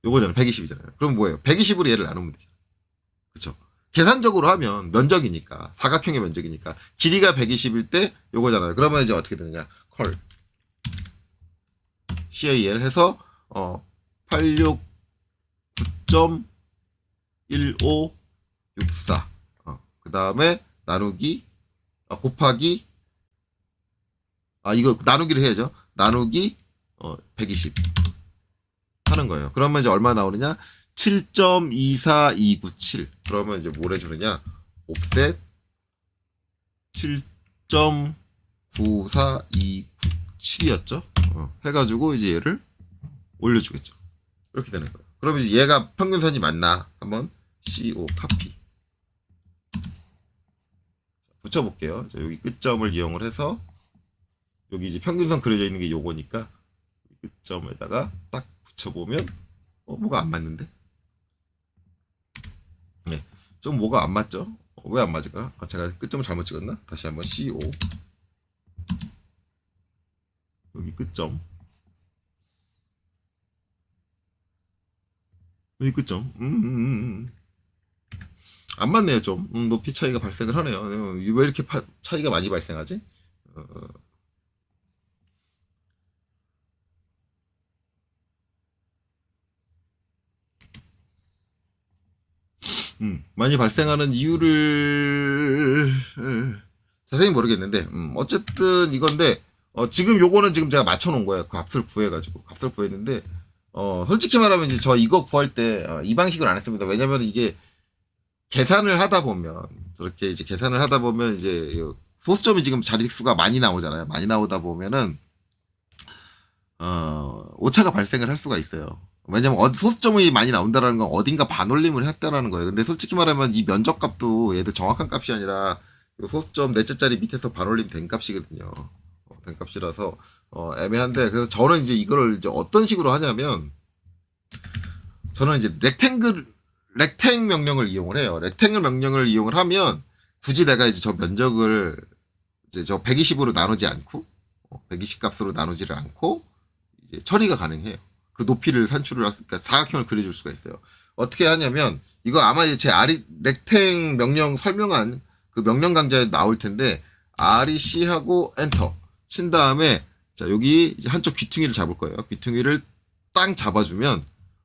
요거잖아요. 120이잖아요. 그럼 뭐예요? 120으로 얘를 나누면 되죠. 그쵸? 계산적으로 하면 면적이니까, 사각형의 면적이니까, 길이가 120일 때 요거잖아요. 그러면 이제 어떻게 되느냐? 컬. CAL 해서, 869.1564. 그 다음에 나누기, 곱하기, 이거 나누기를 해야죠. 나누기, 120. 하는 거예요. 그러면 이제 얼마 나오느냐? 7.24297. 그러면 이제 뭘 해주느냐? 옵셋 7.94297이었죠? 해가지고 이제 얘를 올려주겠죠. 이렇게 되는 거예요. 그러면 이제 얘가 평균선이 맞나? 한번 CO 카피. 붙여볼게요. 자, 여기 끝점을 이용을 해서 여기 이제 평균선 그려져 있는 게 요거니까 끝점에다가 딱 붙여보면 뭐가 안 맞는데? 네, 좀 뭐가 안 맞죠? 왜 안 맞을까? 제가 끝점을 잘못 찍었나? 다시 한번 CO 여기 끝점 여기 끝점 안 맞네요. 좀 높이 차이가 발생을 하네요. 왜 이렇게 차이가 많이 발생하지? 많이 발생하는 이유를 자세히 모르겠는데 어쨌든 이건데 지금 요거는 지금 제가 맞춰놓은 거예요. 그 값을 구해가지고 값을 구했는데 솔직히 말하면 이제 저 이거 구할 때 이 방식으로 안 했습니다. 왜냐면 이게 계산을 하다 보면 저렇게 이제 계산을 하다 보면 이제 소수점이 지금 자릿수가 많이 나오잖아요. 많이 나오다 보면은 오차가 발생을 할 수가 있어요. 왜냐면 소수점이 많이 나온다는 건 어딘가 반올림을 했다라는 거예요. 근데 솔직히 말하면 이 면적값도 얘도 정확한 값이 아니라 소수점 넷째 자리 밑에서 반올림 된 값이거든요. 된 값이라서 애매한데 그래서 저는 이제 이거를 이제 어떤 식으로 하냐면 저는 이제 렉탱 명령을 이용을 해요. 렉탱글 명령을 이용을 하면 굳이 내가 이제 저 면적을 이제 저 120으로 나누지 않고 120 값으로 나누지를 않고 이제 처리가 가능해요. 그 높이를 산출을 그러니까 사각형을 그려줄 수가 있어요. 어떻게 하냐면 이거 아마 이제 제 렉탱 명령 설명한 그 명령 강좌에 나올 텐데 REC하고 엔터 친 다음에 자 여기 이제 한쪽 귀퉁이를 잡을 거예요. 귀퉁이를 땅 잡아주면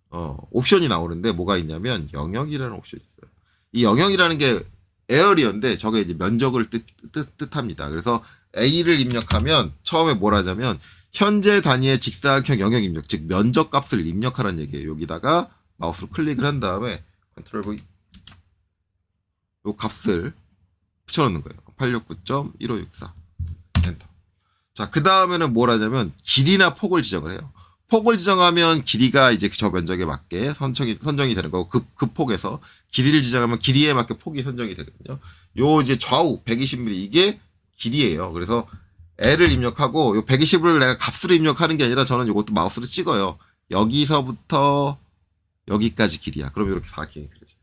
옵션이 나오는데 뭐가 있냐면 영역이라는 옵션이 있어요. 이 영역이라는 게 에어리어인데 저게 이제 면적을 뜻합니다. 그래서 A를 입력하면 처음에 뭘 하자면 현재 단위의 직사각형 영역 입력, 즉 면적 값을 입력하라는 얘기예요. 여기다가 마우스로 클릭을 한 다음에 컨트롤 V 요 값을 붙여넣는 거예요. 869.1564 엔터. 자, 그 다음에는 뭘 하냐면 길이나 폭을 지정을 해요. 폭을 지정하면 길이가 이제 저 면적에 맞게 선정이 되는 거고 그 폭에서 길이를 지정하면 길이에 맞게 폭이 선정이 되거든요. 요 이제 좌우 120mm 이게 길이에요. 그래서 L을 입력하고 요 120을 내가 값으로 입력하는 게 아니라 저는 요것도 마우스로 찍어요. 여기서부터 여기까지 길이야. 그럼 이렇게 사각형이 그려져요.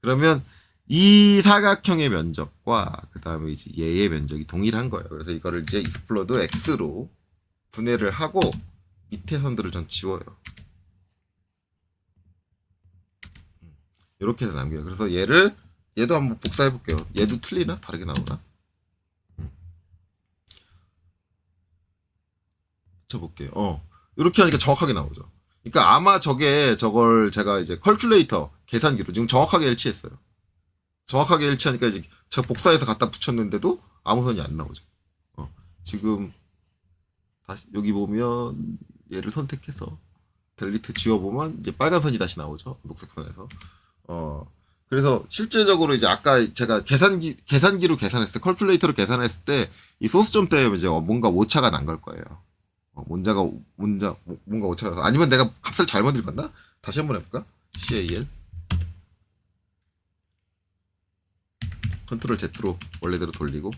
그러면 이 사각형의 면적과 그 다음에 이제 얘의 면적이 동일한 거예요. 그래서 이거를 이제 익스플로드 X로 분해를 하고 밑에 선들을 전 지워요. 이렇게 해서 남겨요. 그래서 얘도 한번 복사해 볼게요. 얘도 틀리나? 다르게 나오나? 붙여볼게요. 이렇게 하니까 정확하게 나오죠. 그러니까 아마 저걸 제가 이제 컬큘레이터 계산기로 지금 정확하게 일치했어요. 정확하게 일치하니까 이제 제가 복사해서 갖다 붙였는데도 아무 선이 안 나오죠. 지금 다시 여기 보면 얘를 선택해서 델리트 지워보면 이제 빨간 선이 다시 나오죠. 녹색 선에서. 그래서 실제적으로 이제 아까 제가 계산기로 계산했을 때, 컬큘레이터로 계산했을 때 이 소수점 때문에 이제 뭔가 오차가 난 걸 거예요. 뭔가 오차가 나서 아니면 내가 값을 잘못 읽었나? 다시 한번 해볼까? CAL 컨트롤 Z로 원래대로 돌리고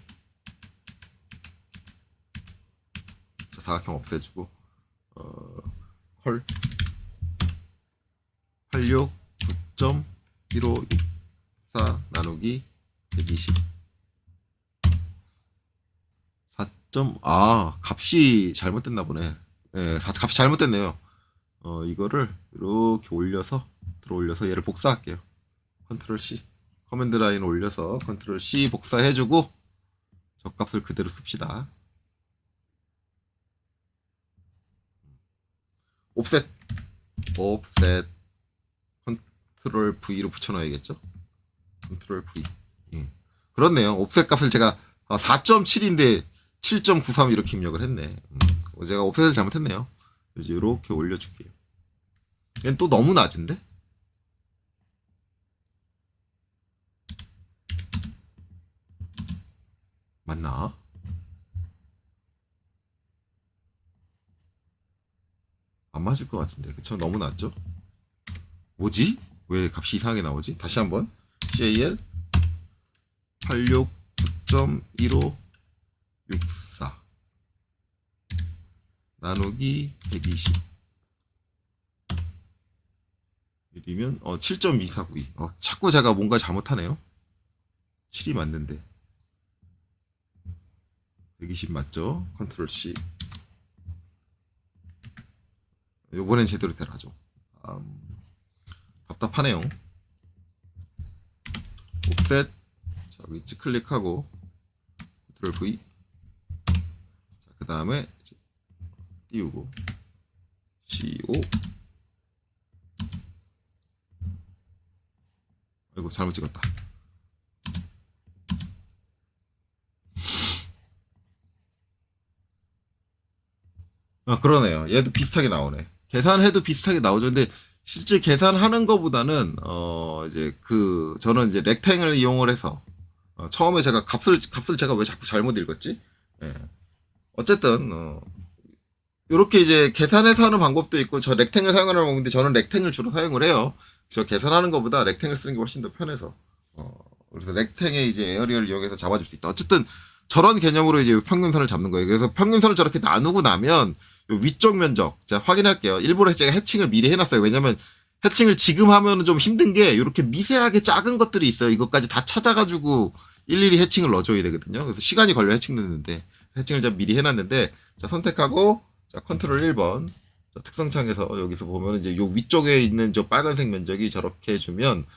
사각형 없애주고 헐 86 9.1564 나누기 120 값이 잘못됐나 보네. 네, 값이 잘못됐네요. 이거를 이렇게 올려서 들어올려서 얘를 복사할게요. 컨트롤 C 커맨드 라인 올려서 컨트롤 C 복사해주고 저 값을 그대로 씁시다. 옵셋 컨트롤 V로 붙여놔야겠죠. 컨트롤 V. 그렇네요. 옵셋 값을 제가 4.7인데 7.93 이렇게 입력을 했네. 제가 옵셋을 잘못했네요. 이제 이렇게 올려줄게요. 얘는 또 너무 낮은데? 맞나? 안 맞을 것 같은데. 그쵸? 너무 낮죠? 뭐지? 왜 값이 이상하게 나오지? 다시 한번. CAL 86 9.1564 나누기 120 이면 7.2492. 자꾸 제가 뭔가 잘못하네요. 7이 맞는데 120 맞죠? 컨트롤 C. 요번엔 제대로 되라죠. 답답하네요. 옵셋. 자, 위치 클릭하고 컨트롤 V. 자, 그 다음에 띄우고 CO. 아이고 잘못 찍었다. 그러네요. 얘도 비슷하게 나오네. 계산해도 비슷하게 나오죠. 근데 실제 계산하는 것보다는 이제 저는 이제 렉탱을 이용을 해서 처음에 제가 값을 제가 왜 자꾸 잘못 읽었지? 예. 어쨌든 이렇게 이제 계산해서 하는 방법도 있고 저 렉탱을 사용하는 방법인데 저는 렉탱을 주로 사용을 해요. 그래서 계산하는 것보다 렉탱을 쓰는 게 훨씬 더 편해서 그래서 렉탱의 이제 에어리어를 이용해서 잡아줄 수 있다. 어쨌든 저런 개념으로 이제 평균선을 잡는 거예요. 그래서 평균선을 저렇게 나누고 나면 요 위쪽 면적 제가 확인할게요. 일부러 제가 해칭을 미리 해놨어요. 왜냐면 해칭을 지금 하면은 좀 힘든 게 이렇게 미세하게 작은 것들이 있어요. 이것까지 다 찾아가지고 일일이 해칭을 넣어줘야 되거든요. 그래서 시간이 걸려 해칭 넣는데 해칭을 제가 미리 해놨는데 자 선택하고 자 컨트롤 1번 자, 특성창에서 여기서 보면 이제 요 위쪽에 있는 저 빨간색 면적이 저렇게 해주면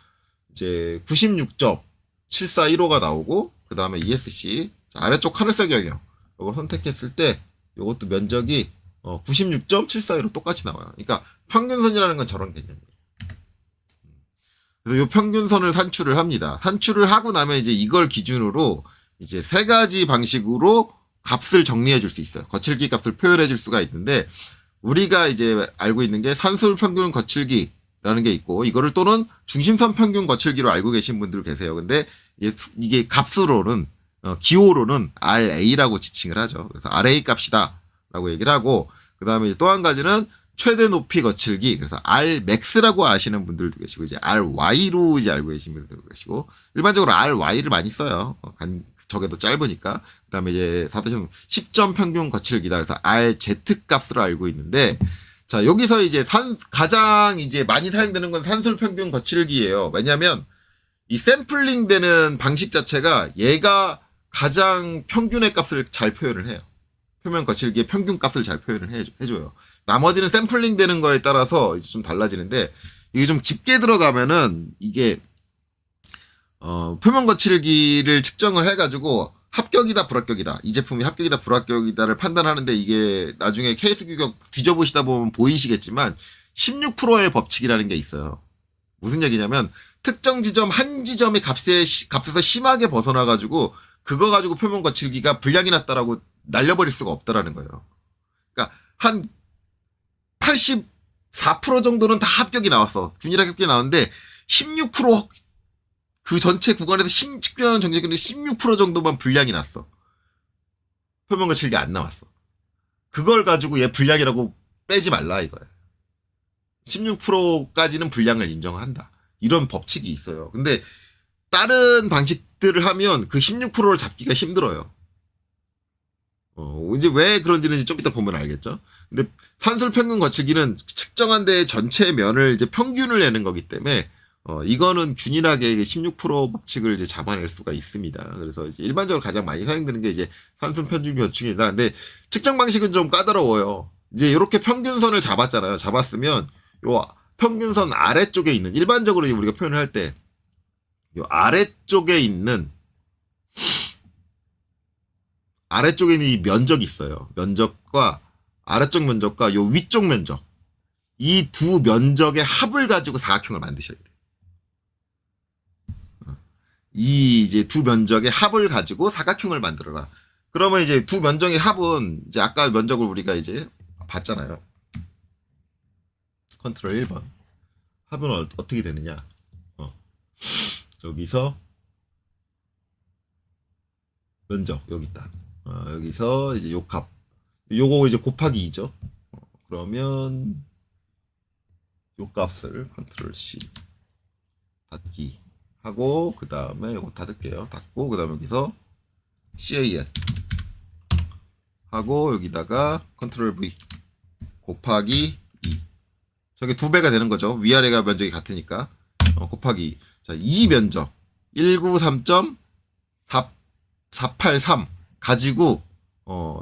이제 96.7415가 나오고 그 다음에 ESC 자, 아래쪽 하늘색 영역 이거 선택했을 때 이것도 면적이 96.741로 똑같이 나와요. 그러니까 평균선이라는 건 저런 개념이에요. 그래서 이 평균선을 산출을 합니다. 산출을 하고 나면 이제 이걸 기준으로 이제 세 가지 방식으로 값을 정리해 줄 수 있어요. 거칠기 값을 표현해 줄 수가 있는데 우리가 이제 알고 있는 게 산술 평균 거칠기라는 게 있고 이거를 또는 중심선 평균 거칠기로 알고 계신 분들 계세요. 근데 이게 값으로는 기호로는 RA라고 지칭을 하죠. 그래서 RA 값이다. 라고 얘기를 하고, 그 다음에 또 한 가지는 최대 높이 거칠기, 그래서 Rmax라고 아시는 분들도 계시고, 이제 RY로 이제 알고 계신 분들도 계시고, 일반적으로 RY를 많이 써요. 저게 더 짧으니까. 그 다음에 이제 10점 평균 거칠기다. 그래서 RZ 값으로 알고 있는데, 자, 여기서 이제 가장 이제 많이 사용되는 건 산술 평균 거칠기예요. 왜냐면, 이 샘플링 되는 방식 자체가 얘가 가장 평균의 값을 잘 표현을 해요. 표면 거칠기의 평균 값을 잘 표현을 해줘요. 나머지는 샘플링 되는 거에 따라서 이제 좀 달라지는데, 이게 좀 깊게 들어가면은, 이게, 표면 거칠기를 측정을 해가지고, 합격이다, 불합격이다. 이 제품이 합격이다, 불합격이다를 판단하는데, 이게 나중에 케이스 규격 뒤져보시다 보면 보이시겠지만, 16%의 법칙이라는 게 있어요. 무슨 얘기냐면, 특정 지점, 한 지점의 값에서 심하게 벗어나가지고, 그거 가지고 표면 거칠기가 불량이 났다라고 날려버릴 수가 없다라는 거예요. 그러니까 한 84% 정도는 다 합격이 나왔어. 균일하게 합격이 나왔는데 16%그 전체 구간에서 측정한 정제균이 16% 정도만 불량이 났어. 표면 거칠기 안 나왔어. 그걸 가지고 얘 불량이라고 빼지 말라 이거야. 16%까지는 불량을 인정한다. 이런 법칙이 있어요. 근데 다른 방식들을 하면 그 16%를 잡기가 힘들어요. 이제 왜 그런지는 좀 이따 보면 알겠죠. 근데 산술 평균 거칠기는 특정한 데의 전체 면을 이제 평균을 내는 거기 때문에 이거는 균일하게 16% 법칙을 이제 잡아낼 수가 있습니다. 그래서 이제 일반적으로 가장 많이 사용되는 게 이제 산술 평균 거축이다. 근데 측정 방식은 좀 까다로워요. 이제 이렇게 평균선을 잡았잖아요. 잡았으면 요 평균선 아래쪽에 있는, 일반적으로 우리가 표현을 할 때 요 아래쪽에 있는 이 면적이 있어요. 면적과 아래쪽 면적과 요 위쪽 면적, 이 두 면적의 합을 가지고 사각형을 만드셔야 돼요. 이 이제 두 면적의 합을 가지고 사각형을 만들어라. 그러면 이제 두 면적의 합은 이제 아까 면적을 우리가 이제 봤잖아요. 컨트롤 1번. 합은 어떻게 되느냐? 여기서 면적 여기 있다. 여기서 이제 요 값. 요거 이제 곱하기 2죠. 그러면 요 값을 컨트롤 C 닫기 하고, 그 다음에 요거 닫을게요. 닫고, 그 다음에 여기서 CAL 하고, 여기다가 컨트롤 V 곱하기 2. 저게 2배가 되는 거죠. 위아래가 면적이 같으니까. 곱하기 2. 자, 이 면적 193.483 가지고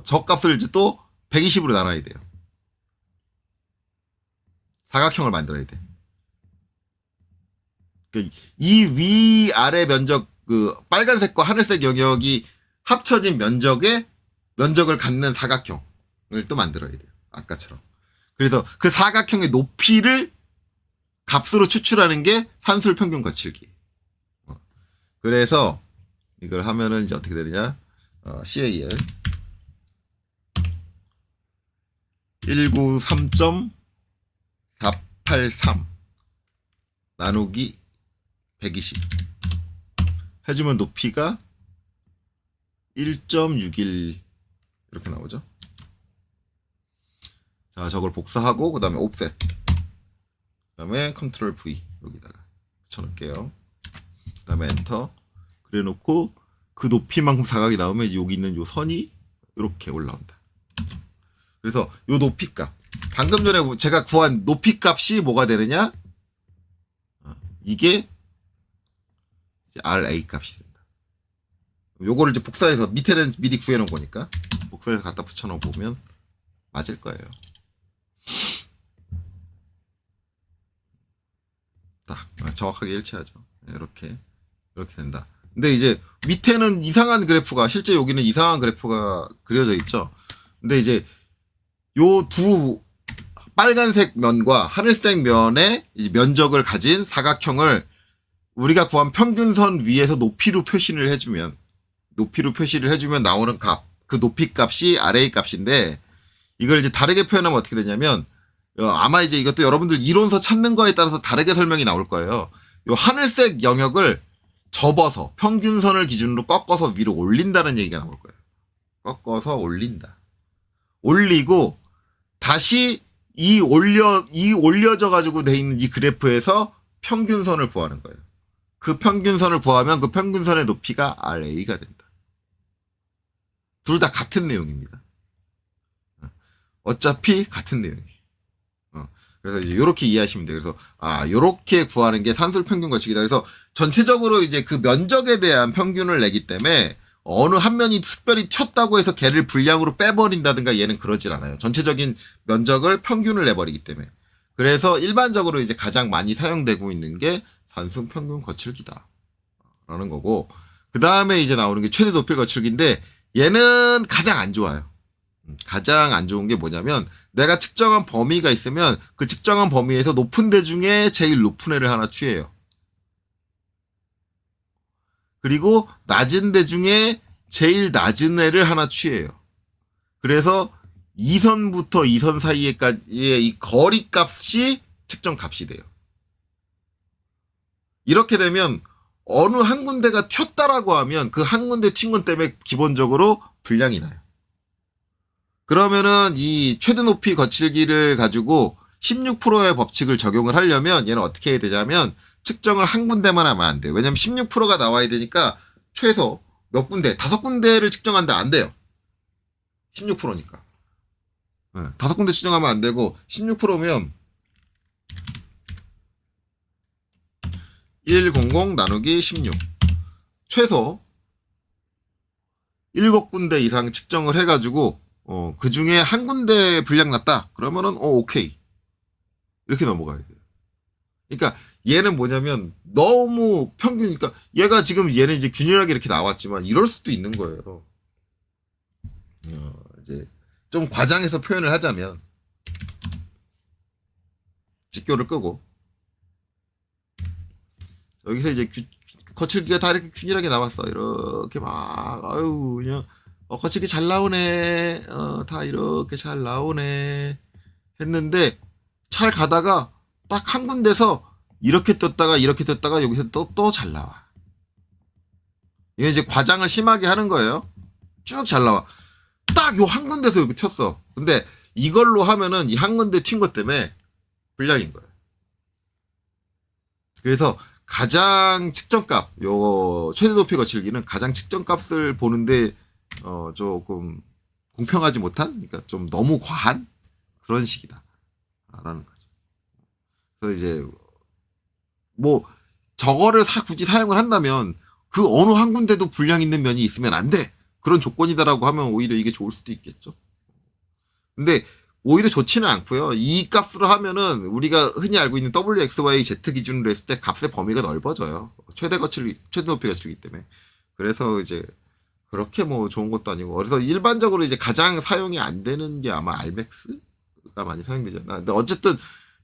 저 값을 이제 또 120으로 나눠야 돼요. 사각형을 만들어야 돼. 이 위아래 면적, 그 빨간색과 하늘색 영역이 합쳐진 면적을 갖는 사각형을 또 만들어야 돼요. 아까처럼. 그래서 그 사각형의 높이를 값으로 추출하는 게 산술 평균 거칠기. 그래서 이걸 하면은 이제 어떻게 되느냐? CAL 193.483 나누기 120 해주면 높이가 1.61 이렇게 나오죠. 자, 저걸 복사하고 그 다음에 옵셋, 그 다음에 컨트롤 V 여기다가 붙여놓을게요. 그 다음에 엔터. 그래놓고 그 높이만큼 사각이 나오면 여기 있는 요 선이 이렇게 올라온다. 그래서 요 높이값, 방금 전에 제가 구한 높이값이 뭐가 되느냐? 이게 RA 값이 된다. 요거를 이제 복사해서, 밑에는 미리 구해놓은 거니까 복사해서 갖다 붙여놓으면 맞을 거예요. 딱 정확하게 일치하죠. 이렇게 된다. 근데 이제 밑에는 이상한 그래프가, 실제 여기는 이상한 그래프가 그려져 있죠. 근데 이제 요 두 빨간색 면과 하늘색 면의 면적을 가진 사각형을 우리가 구한 평균선 위에서 높이로 표시를 해주면 나오는 값, 그 높이 값이 RA 값인데, 이걸 이제 다르게 표현하면 어떻게 되냐면, 아마 이제 이것도 여러분들 이론서 찾는 거에 따라서 다르게 설명이 나올 거예요. 요 하늘색 영역을 접어서 평균선을 기준으로 꺾어서 위로 올린다는 얘기가 나올 거예요. 꺾어서 올린다. 올리고 다시 이 올려져 가지고 돼 있는 이 그래프에서 평균선을 구하는 거예요. 그 평균선을 구하면 그 평균선의 높이가 RA가 된다. 둘 다 같은 내용입니다. 어차피 같은 내용이에요. 그래서 이제 요렇게 이해하시면 돼요. 그래서 요렇게 구하는 게 산술 평균 거치기다. 그래서 전체적으로 이제 그 면적에 대한 평균을 내기 때문에 어느 한 면이 특별히 튀었다고 해서 걔를 분량으로 빼버린다든가 얘는 그러질 않아요. 전체적인 면적을 평균을 내버리기 때문에. 그래서 일반적으로 이제 가장 많이 사용되고 있는 게 산술 평균 거칠기다 라는 거고, 그 다음에 이제 나오는 게 최대 높이 거칠기인데, 얘는 가장 안 좋아요. 가장 안 좋은 게 뭐냐면, 내가 측정한 범위가 있으면 그 측정한 범위에서 높은 데 중에 제일 높은 애를 하나 취해요. 그리고 낮은 데 중에 제일 낮은 애를 하나 취해요. 그래서 2선부터 2선 사이에까지의 이 거리 값이 측정 값이 돼요. 이렇게 되면 어느 한 군데가 튀었다라고 하면 그 한 군데 튄 건 때문에 기본적으로 분량이 나요. 그러면은 이 최대 높이 거칠기를 가지고 16%의 법칙을 적용을 하려면 얘는 어떻게 해야 되냐면, 측정을 한 군데만 하면 안 돼요. 왜냐면 16%가 나와야 되니까 최소 몇 군데, 5군데를 측정한다 안 돼요. 16%니까. 5군데 측정하면 안 되고, 16%면 100 나누기 16. 최소 7군데 이상 측정을 해가지고 그 중에 한 군데 불량 났다. 그러면은 오케이. 이렇게 넘어가야 돼요. 그러니까 얘는 뭐냐면 너무 평균, 그러니까 얘가 지금 얘는 이제 균일하게 이렇게 나왔지만 이럴 수도 있는 거예요. 이제 좀 과장해서 표현을 하자면 직교를 끄고 여기서 이제 거칠기가 다 이렇게 균일하게 나왔어. 이렇게 막 아유 그냥 거칠기 잘 나오네. 다 이렇게 잘 나오네 했는데 잘 가다가 딱 한 군데서 이렇게 떴다가 여기서 또 잘 나와. 이게 이제 과장을 심하게 하는 거예요. 쭉 잘 나와. 딱 요 한 군데서 이렇게 튀었어. 근데 이걸로 하면은 이 한 군데 튄 것 때문에 불량인 거예요. 그래서 가장 측정값, 요 최대 높이 거칠기는 가장 측정값을 보는데 조금 공평하지 못한, 그러니까 좀 너무 과한 그런 식이다라는 거죠. 그래서 이제 뭐 저거를 굳이 사용을 한다면 그 어느 한 군데도 불량 있는 면이 있으면 안 돼. 그런 조건이다라고 하면 오히려 이게 좋을 수도 있겠죠. 근데 오히려 좋지는 않고요. 이 값으로 하면은 우리가 흔히 알고 있는 WXYZ 기준으로 했을 때 값의 범위가 넓어져요. 최대 높이 거칠기 때문에. 그래서 이제 그렇게 뭐 좋은 것도 아니고. 그래서 일반적으로 이제 가장 사용이 안 되는 게 아마 알맥스가 많이 사용되지 않나. 근데 어쨌든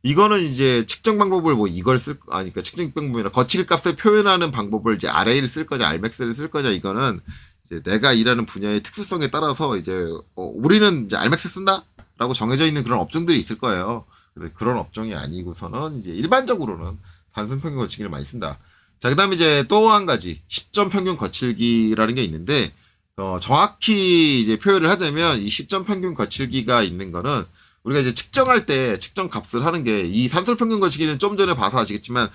이거는 이제 측정 방법을 뭐 이걸 그러니까 측정 방법이나 거칠 값을 표현하는 방법을 이제 RA를 쓸 거냐, 알맥스를 쓸 거냐, 이거는 이제 내가 일하는 분야의 특수성에 따라서 이제 우리는 이제 알맥스 쓴다? 라고 정해져 있는 그런 업종들이 있을 거예요. 그런 업종이 아니고서는 이제 일반적으로는 단순 평균 거칠기를 많이 쓴다. 자, 그 다음에 이제 또 한 가지 10점 평균 거칠기라는 게 있는데 정확히 이제 표현을 하자면 이 10점 평균 거칠기가 있는 거는 우리가 이제 측정할 때 측정 값을 하는 게 이 산술 평균 거칠기는 좀 전에 봐서 아시겠지만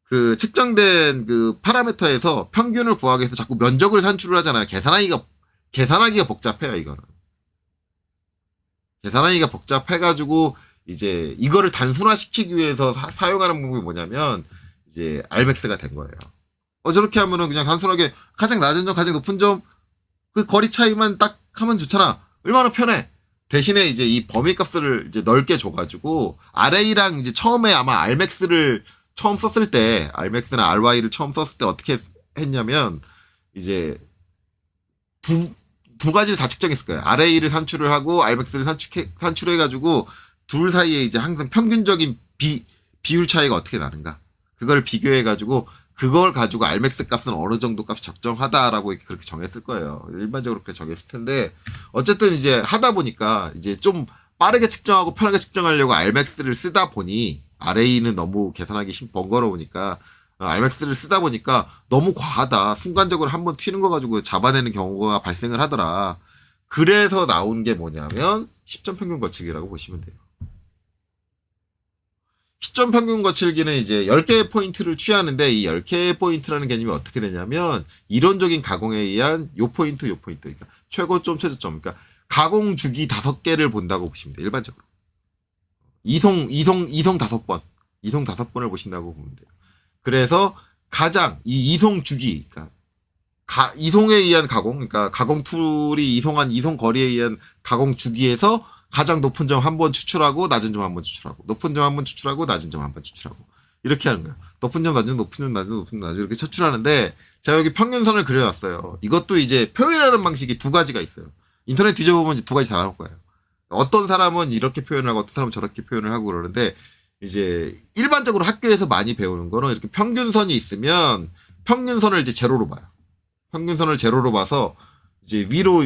그 측정된 그 파라미터에서 평균을 구하기 위해서 자꾸 면적을 산출을 하잖아요. 계산하기가 복잡해요, 이거는. 계산하기가 복잡해가지고 이제 이거를 단순화시키기 위해서 사용하는 방법이 뭐냐면 이제 알맥스가 된 거예요. 저렇게 하면은 그냥 단순하게 가장 낮은 점, 가장 높은 점 그 거리 차이만 딱 하면 좋잖아. 얼마나 편해. 대신에 이제 이 범위 값을 이제 넓게 줘가지고 RA랑 이제 처음에 아마 알맥스를 처음 썼을 때 알맥스나 RY를 처음 썼을 때 어떻게 했냐면 이제 두 가지를 다 측정했을 거예요. RA를 산출을 하고 알맥스를 산출해가지고 둘 사이에 이제 항상 평균적인 비율 차이가 어떻게 나는가. 그걸 비교해가지고 그걸 가지고 알맥스 값은 어느 정도 값이 적정하다라고 그렇게 정했을 거예요. 일반적으로 그렇게 정했을 텐데 어쨌든 이제 하다 보니까 이제 좀 빠르게 측정하고 편하게 측정하려고 알맥스를 쓰다 보니 RA는 너무 계산하기 번거로우니까 알맥스를 쓰다 보니까 너무 과하다. 순간적으로 한번 튀는 거 가지고 잡아내는 경우가 발생을 하더라. 그래서 나온 게 뭐냐면 10점 평균 거칠기라고 보시면 돼요. 10점 평균 거칠기는 이제 10개의 포인트를 취하는데 이 10개의 포인트라는 개념이 어떻게 되냐면 이론적인 가공에 의한 요 포인트, 그러니까 최고점, 최저점. 그러니까 가공 주기 5개를 본다고 보시면 돼요. 일반적으로. 이송 5번. 이송 5번을 보신다고 보면 돼요. 그래서 가장 이 이송 주기, 그러니까 이송에 의한 가공, 그러니까 가공 툴이 이송한 이송 거리에 의한 가공 주기에서 가장 높은 점 한 번 추출하고 낮은 점 한 번 추출하고 높은 점 한 번 추출하고 낮은 점 한 번 추출하고 이렇게 하는 거예요. 높은 점, 낮은 점, 높은 점, 낮은 점, 높은 점, 낮은 점 이렇게 추출하는데 제가 여기 평균선을 그려놨어요. 이것도 이제 표현하는 방식이 두 가지가 있어요. 인터넷 뒤져보면 이제 두 가지 다 나올 거예요. 어떤 사람은 이렇게 표현을 하고 어떤 사람은 저렇게 표현을 하고 그러는데 이제 일반적으로 학교에서 많이 배우는 거는 이렇게 평균선이 있으면 평균선을 이제 제로로 봐요. 평균선을 제로로 봐서 이제 위로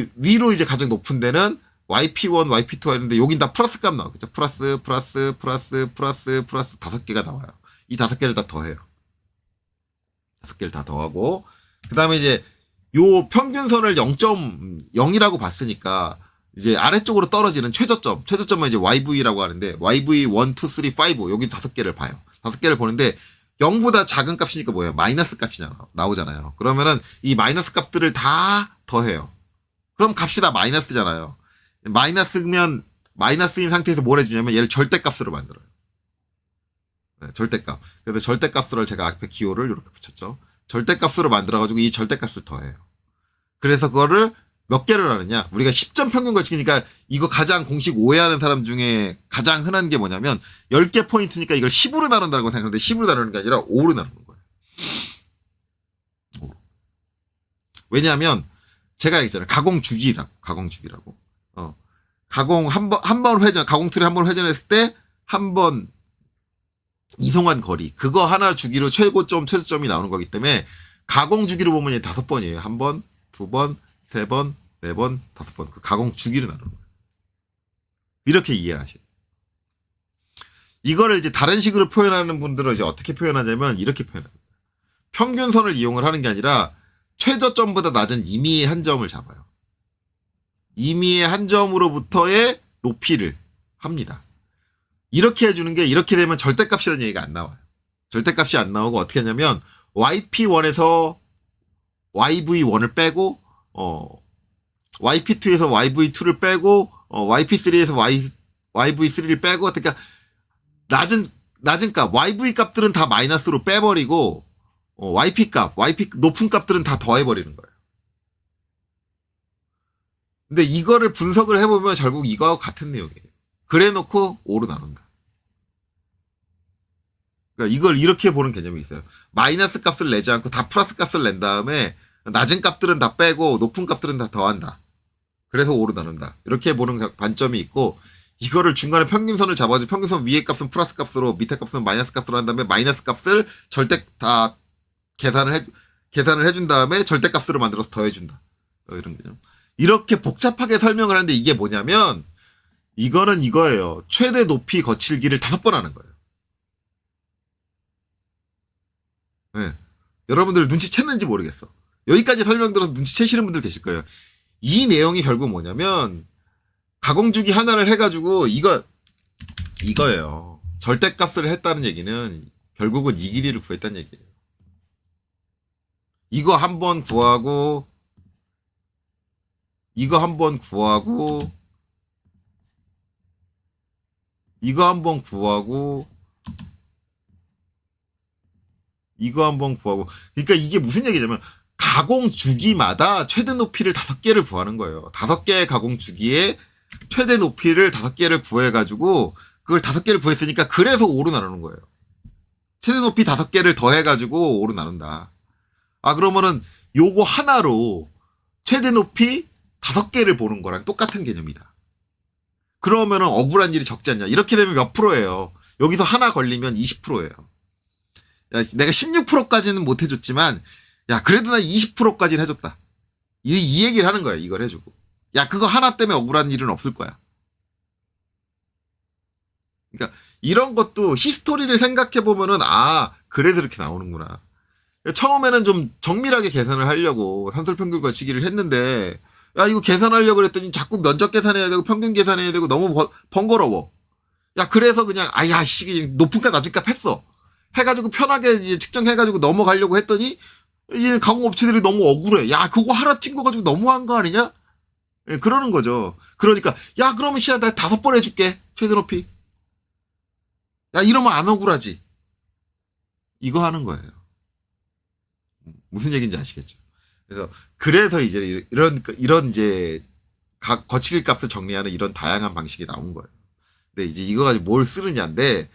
이제 가장 높은 데는 YP1, YP2 하는데 여긴 다 플러스 값 나와. 그죠? 플러스 5개가 나와요. 이 5개를 다 더해요. 5개를 다 더하고 그 다음에 이제 요 평균선을 0.0이라고 봤으니까 이제 아래쪽으로 떨어지는 최저점은 이제 YV라고 하는데 YV 1, 2, 3, 5 여기 5개를 봐요. 5개를 보는데 0보다 작은 값이니까 뭐예요? 마이너스 값이 나오잖아요. 그러면은 이 마이너스 값들을 다 더해요. 그럼 값이 다 마이너스잖아요. 마이너스인 상태에서 뭘 해주냐면 얘를 절대값으로 만들어요. 네, 절대값. 그래서 절대값으로 제가 앞에 기호를 이렇게 붙였죠. 절대값으로 만들어가지고 이 절대값을 더해요. 그래서 그거를 몇 개를 하느냐. 우리가 10점 평균 거치기니까 이거 가장 공식 오해하는 사람 중에 가장 흔한 게 뭐냐면 10개 포인트니까 이걸 10으로 나눈다고 생각하는데 10으로 나누는 게 아니라 5로 나누는 거예요. 5로. 왜냐하면 제가 얘기했잖아요. 가공주기라고. 가공 한 번 회전, 가공 툴에 한 번 회전했을 때 한 번 이송한 거리. 그거 하나 주기로 최고점, 최저점이 나오는 거기 때문에 가공 주기로 보면 5번이에요. 한 번, 2번, 3번, 4번, 5번. 그 가공 주기로 나누는 거예요. 이렇게 이해를 하셔야 돼요. 이거를 이제 다른 식으로 표현하는 분들은 이제 어떻게 표현하냐면 이렇게 표현합니다. 평균선을 이용을 하는 게 아니라 최저점보다 낮은 임의의 한 점을 잡아요. 임의의 한 점으로부터의 높이를 합니다. 이렇게 해주는 게 이렇게 되면 절대값이라는 얘기가 안 나와요. 절대값이 안 나오고 어떻게 하냐면 YP1에서 YV1을 빼고 YP2에서 YV2를 빼고 YP3에서 YV3를 빼고 그러니까 낮은 값 YV 값들은 다 마이너스로 빼버리고 YP 높은 값들은 다 더해버리는 거예요. 근데 이거를 분석을 해보면 결국 이거하고 같은 내용이에요. 그래 놓고 5로 나눈다. 그러니까 이걸 이렇게 보는 개념이 있어요. 마이너스 값을 내지 않고 다 플러스 값을 낸 다음에 낮은 값들은 다 빼고 높은 값들은 다 더한다. 그래서 5로 나눈다. 이렇게 보는 관점이 있고 이거를 중간에 평균선을 잡아서 평균선 위에 값은 플러스 값으로 밑에 값은 마이너스 값으로 한 다음에 마이너스 값을 절대 다 계산을 해준 다음에 절대값으로 만들어서 더해준다. 이런 개념. 이렇게 복잡하게 설명을 하는데 이게 뭐냐면 이거는 이거예요. 최대 높이 거칠기를 5번 하는 거예요. 네. 여러분들 눈치챘는지 모르겠어. 여기까지 설명 들어서 눈치채시는 분들 계실 거예요. 이 내용이 결국 뭐냐면 가공주기 하나를 해가지고 이거예요. 절대값을 했다는 얘기는 결국은 이 길이를 구했다는 얘기예요. 이거 한번 구하고 이거 한번 구하고 이거 한번 구하고 이거 한번 구하고 그러니까 이게 무슨 얘기냐면 가공 주기마다 최대 높이를 5개를 구하는 거예요. 5개의 가공 주기에 최대 높이를 5개를 구해가지고 그걸 5개를 구했으니까 그래서 5로 나누는 거예요. 최대 높이 5개를 더해가지고 5로 나눈다. 그러면은 요거 하나로 최대 높이 5개를 보는 거랑 똑같은 개념이다. 그러면은 억울한 일이 적지 않냐. 이렇게 되면 몇 프로예요? 여기서 하나 걸리면 20%예요. 야, 내가 16%까지는 못 해줬지만 야 그래도 나 20%까지는 해줬다. 이 얘기를 하는 거야. 이걸 해주고. 야 그거 하나 때문에 억울한 일은 없을 거야. 그러니까 이런 것도 히스토리를 생각해보면은 그래서 이렇게 나오는구나. 처음에는 좀 정밀하게 계산을 하려고 산술평균 거치기를 했는데 야 이거 계산하려고 그랬더니 자꾸 면적 계산해야 되고 평균 계산해야 되고 너무 번거로워. 야 그래서 그냥 높은 값 낮은 값 했어. 해가지고 편하게 이제 측정해가지고 넘어가려고 했더니 이제 가공업체들이 너무 억울해. 야 그거 하나 튕겨가지고 너무한 거 아니냐? 예, 그러는 거죠. 그러니까 야 그러면 나 5번 해줄게 최대 높이. 야 이러면 안 억울하지. 이거 하는 거예요. 무슨 얘기인지 아시겠죠? 그래서 이제 이런 이제 거치기 값을 정리하는 이런 다양한 방식이 나온 거예요. 근데 이제 이거 가지고 뭘 쓰느냐인데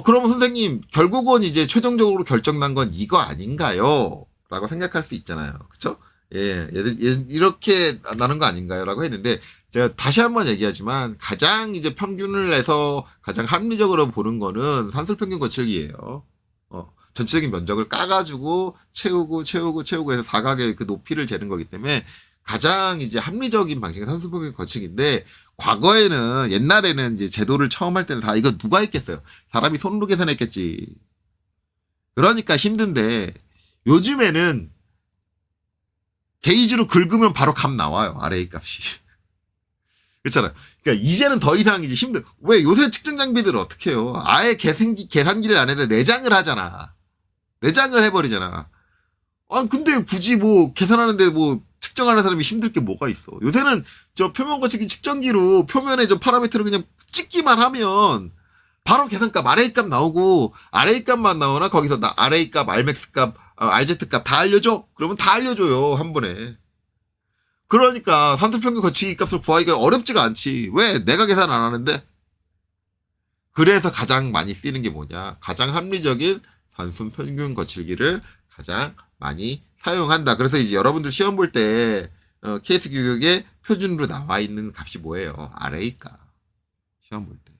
그러면 선생님 결국은 이제 최종적으로 결정난 건 이거 아닌가요? 라고 생각할 수 있잖아요. 그쵸? 이렇게 나는 거 아닌가요? 라고 했는데 제가 다시 한번 얘기하지만 가장 이제 평균을 내서 가장 합리적으로 보는 거는 산술평균 거칠기예요. 전체적인 면적을 까가지고 채우고 해서 사각의 그 높이를 재는 거기 때문에 가장 이제 합리적인 방식의 산술평균 거치기인데 과거에는 옛날에는 이제 제도를 처음 할 때는 다 이거 누가 했겠어요? 사람이 손으로 계산했겠지. 그러니까 힘든데 요즘에는 게이지로 긁으면 바로 값 나와요. RA 값이. 그렇잖아요. 그러니까 이제는 더 이상 이제 왜 요새 측정 장비들은 어떻게 해요? 아예 계산기를 안 해도 내장을 하잖아. 내장을 해버리잖아. 근데 굳이 뭐 계산하는데 뭐 측정하는 사람이 힘들 게 뭐가 있어. 요새는 저 표면 거치기 측정기로 표면에 저 파라미터를 그냥 찍기만 하면 바로 계산값 RA 값 나오고 RA 값만 나오나 거기서 나 RA 값, RMAX 값, RZ 값 다 알려줘? 그러면 다 알려줘요 한 번에. 그러니까 산술평균 거치기 값을 구하기가 어렵지가 않지. 왜? 내가 계산 안 하는데. 그래서 가장 많이 쓰이는 게 뭐냐? 가장 합리적인 산술평균 거칠기를 가장 많이 사용한다. 그래서 이제 여러분들 시험 볼 때 KS 규격에 표준으로 나와 있는 값이 뭐예요? RA 값. 시험 볼 때.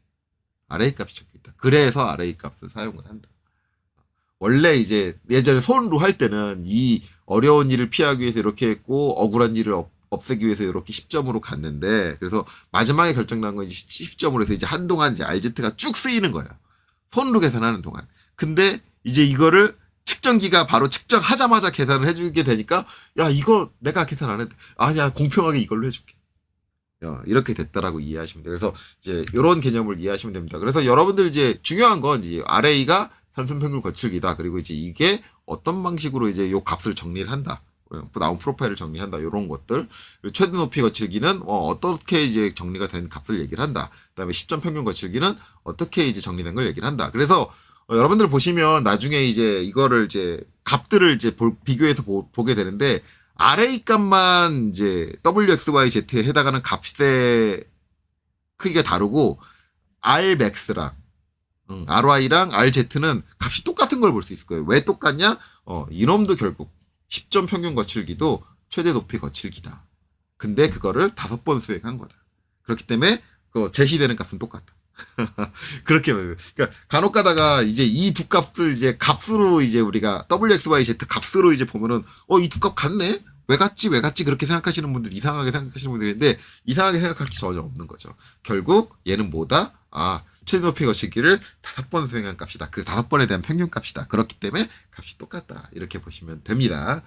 RA 값이 적혀 있다. 그래서 RA 값을 사용을 한다. 원래 이제 예전에 손으로 할 때는 이 어려운 일을 피하기 위해서 이렇게 했고 억울한 일을 없애기 위해서 이렇게 10점으로 갔는데 그래서 마지막에 결정난 건 10점으로 해서 이제 한동안 이제 RZ가 쭉 쓰이는 거예요. 손으로 계산하는 동안. 근데 이제 이거를 측정기가 바로 측정하자마자 계산을 해주게 되니까 야 이거 내가 계산 안 했대. 아니야 공평하게 이걸로 해줄게. 이렇게 됐다라고 이해하시면 돼요. 그래서 이제 이런 개념을 이해하시면 됩니다. 그래서 여러분들 이제 중요한 건 이제 RA가 산술평균 거칠기다. 그리고 이제 이게 어떤 방식으로 이제 요 값을 정리를 한다. 나온 프로파일을 정리한다. 이런 것들. 그리고 최대 높이 거칠기는 어떻게 이제 정리가 된 값을 얘기를 한다. 그다음에 10점 평균 거칠기는 어떻게 이제 정리된 걸 얘기를 한다. 그래서 여러분들 보시면 나중에 이제 이거를 이제 값들을 이제 비교해서 보게 되는데 RA 값만 이제 WXYZ에 해당하는 값의 크기가 다르고 Rmax랑 RY랑 RZ는 값이 똑같은 걸 볼 수 있을 거예요. 왜 똑같냐? 이놈도 결국 10점 평균 거칠기도 최대 높이 거칠기다. 근데 그거를 5번 수행한 거다. 그렇기 때문에 그 제시되는 값은 똑같다. 그렇게 그러니까 간혹 가다가 이제 이 두 값을 이제 값으로 이제 우리가 WXYZ 값으로 이제 보면은 이 두 값 같네? 왜 같지 그렇게 생각하시는 분들 이상하게 생각하시는 분들인데 이상하게 생각할 게 전혀 없는 거죠. 결국 얘는 뭐다? 최대 높이 거치기를 5번 수행한 값이다. 그 5번에 대한 평균 값이다. 그렇기 때문에 값이 똑같다. 이렇게 보시면 됩니다.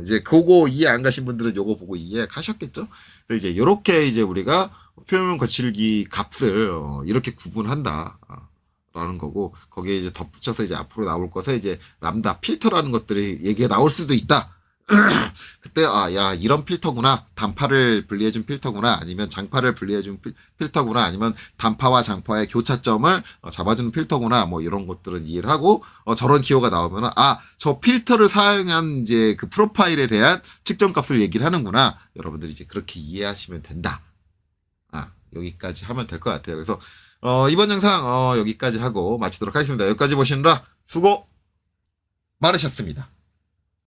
이제 그거 이해 안 가신 분들은 요거 보고 이해하셨겠죠? 그래서 이제 요렇게 이제 우리가 표면 거칠기 값을 이렇게 구분한다. 라는 거고 거기에 이제 덧붙여서 이제 앞으로 나올 것에 이제 람다 필터라는 것들이 얘기가 나올 수도 있다. 그때 야 이런 필터구나. 단파를 분리해준 필터구나. 아니면 장파를 분리해준 필터구나. 아니면 단파와 장파의 교차점을 잡아주는 필터구나. 뭐 이런 것들은 이해를 하고 저런 기호가 나오면은 저 필터를 사용한 이제 그 프로파일에 대한 측정값을 얘기를 하는구나. 여러분들이 이제 그렇게 이해하시면 된다. 여기까지 하면 될 것 같아요. 그래서 이번 영상 여기까지 하고 마치도록 하겠습니다. 여기까지 보시느라 수고 많으셨습니다.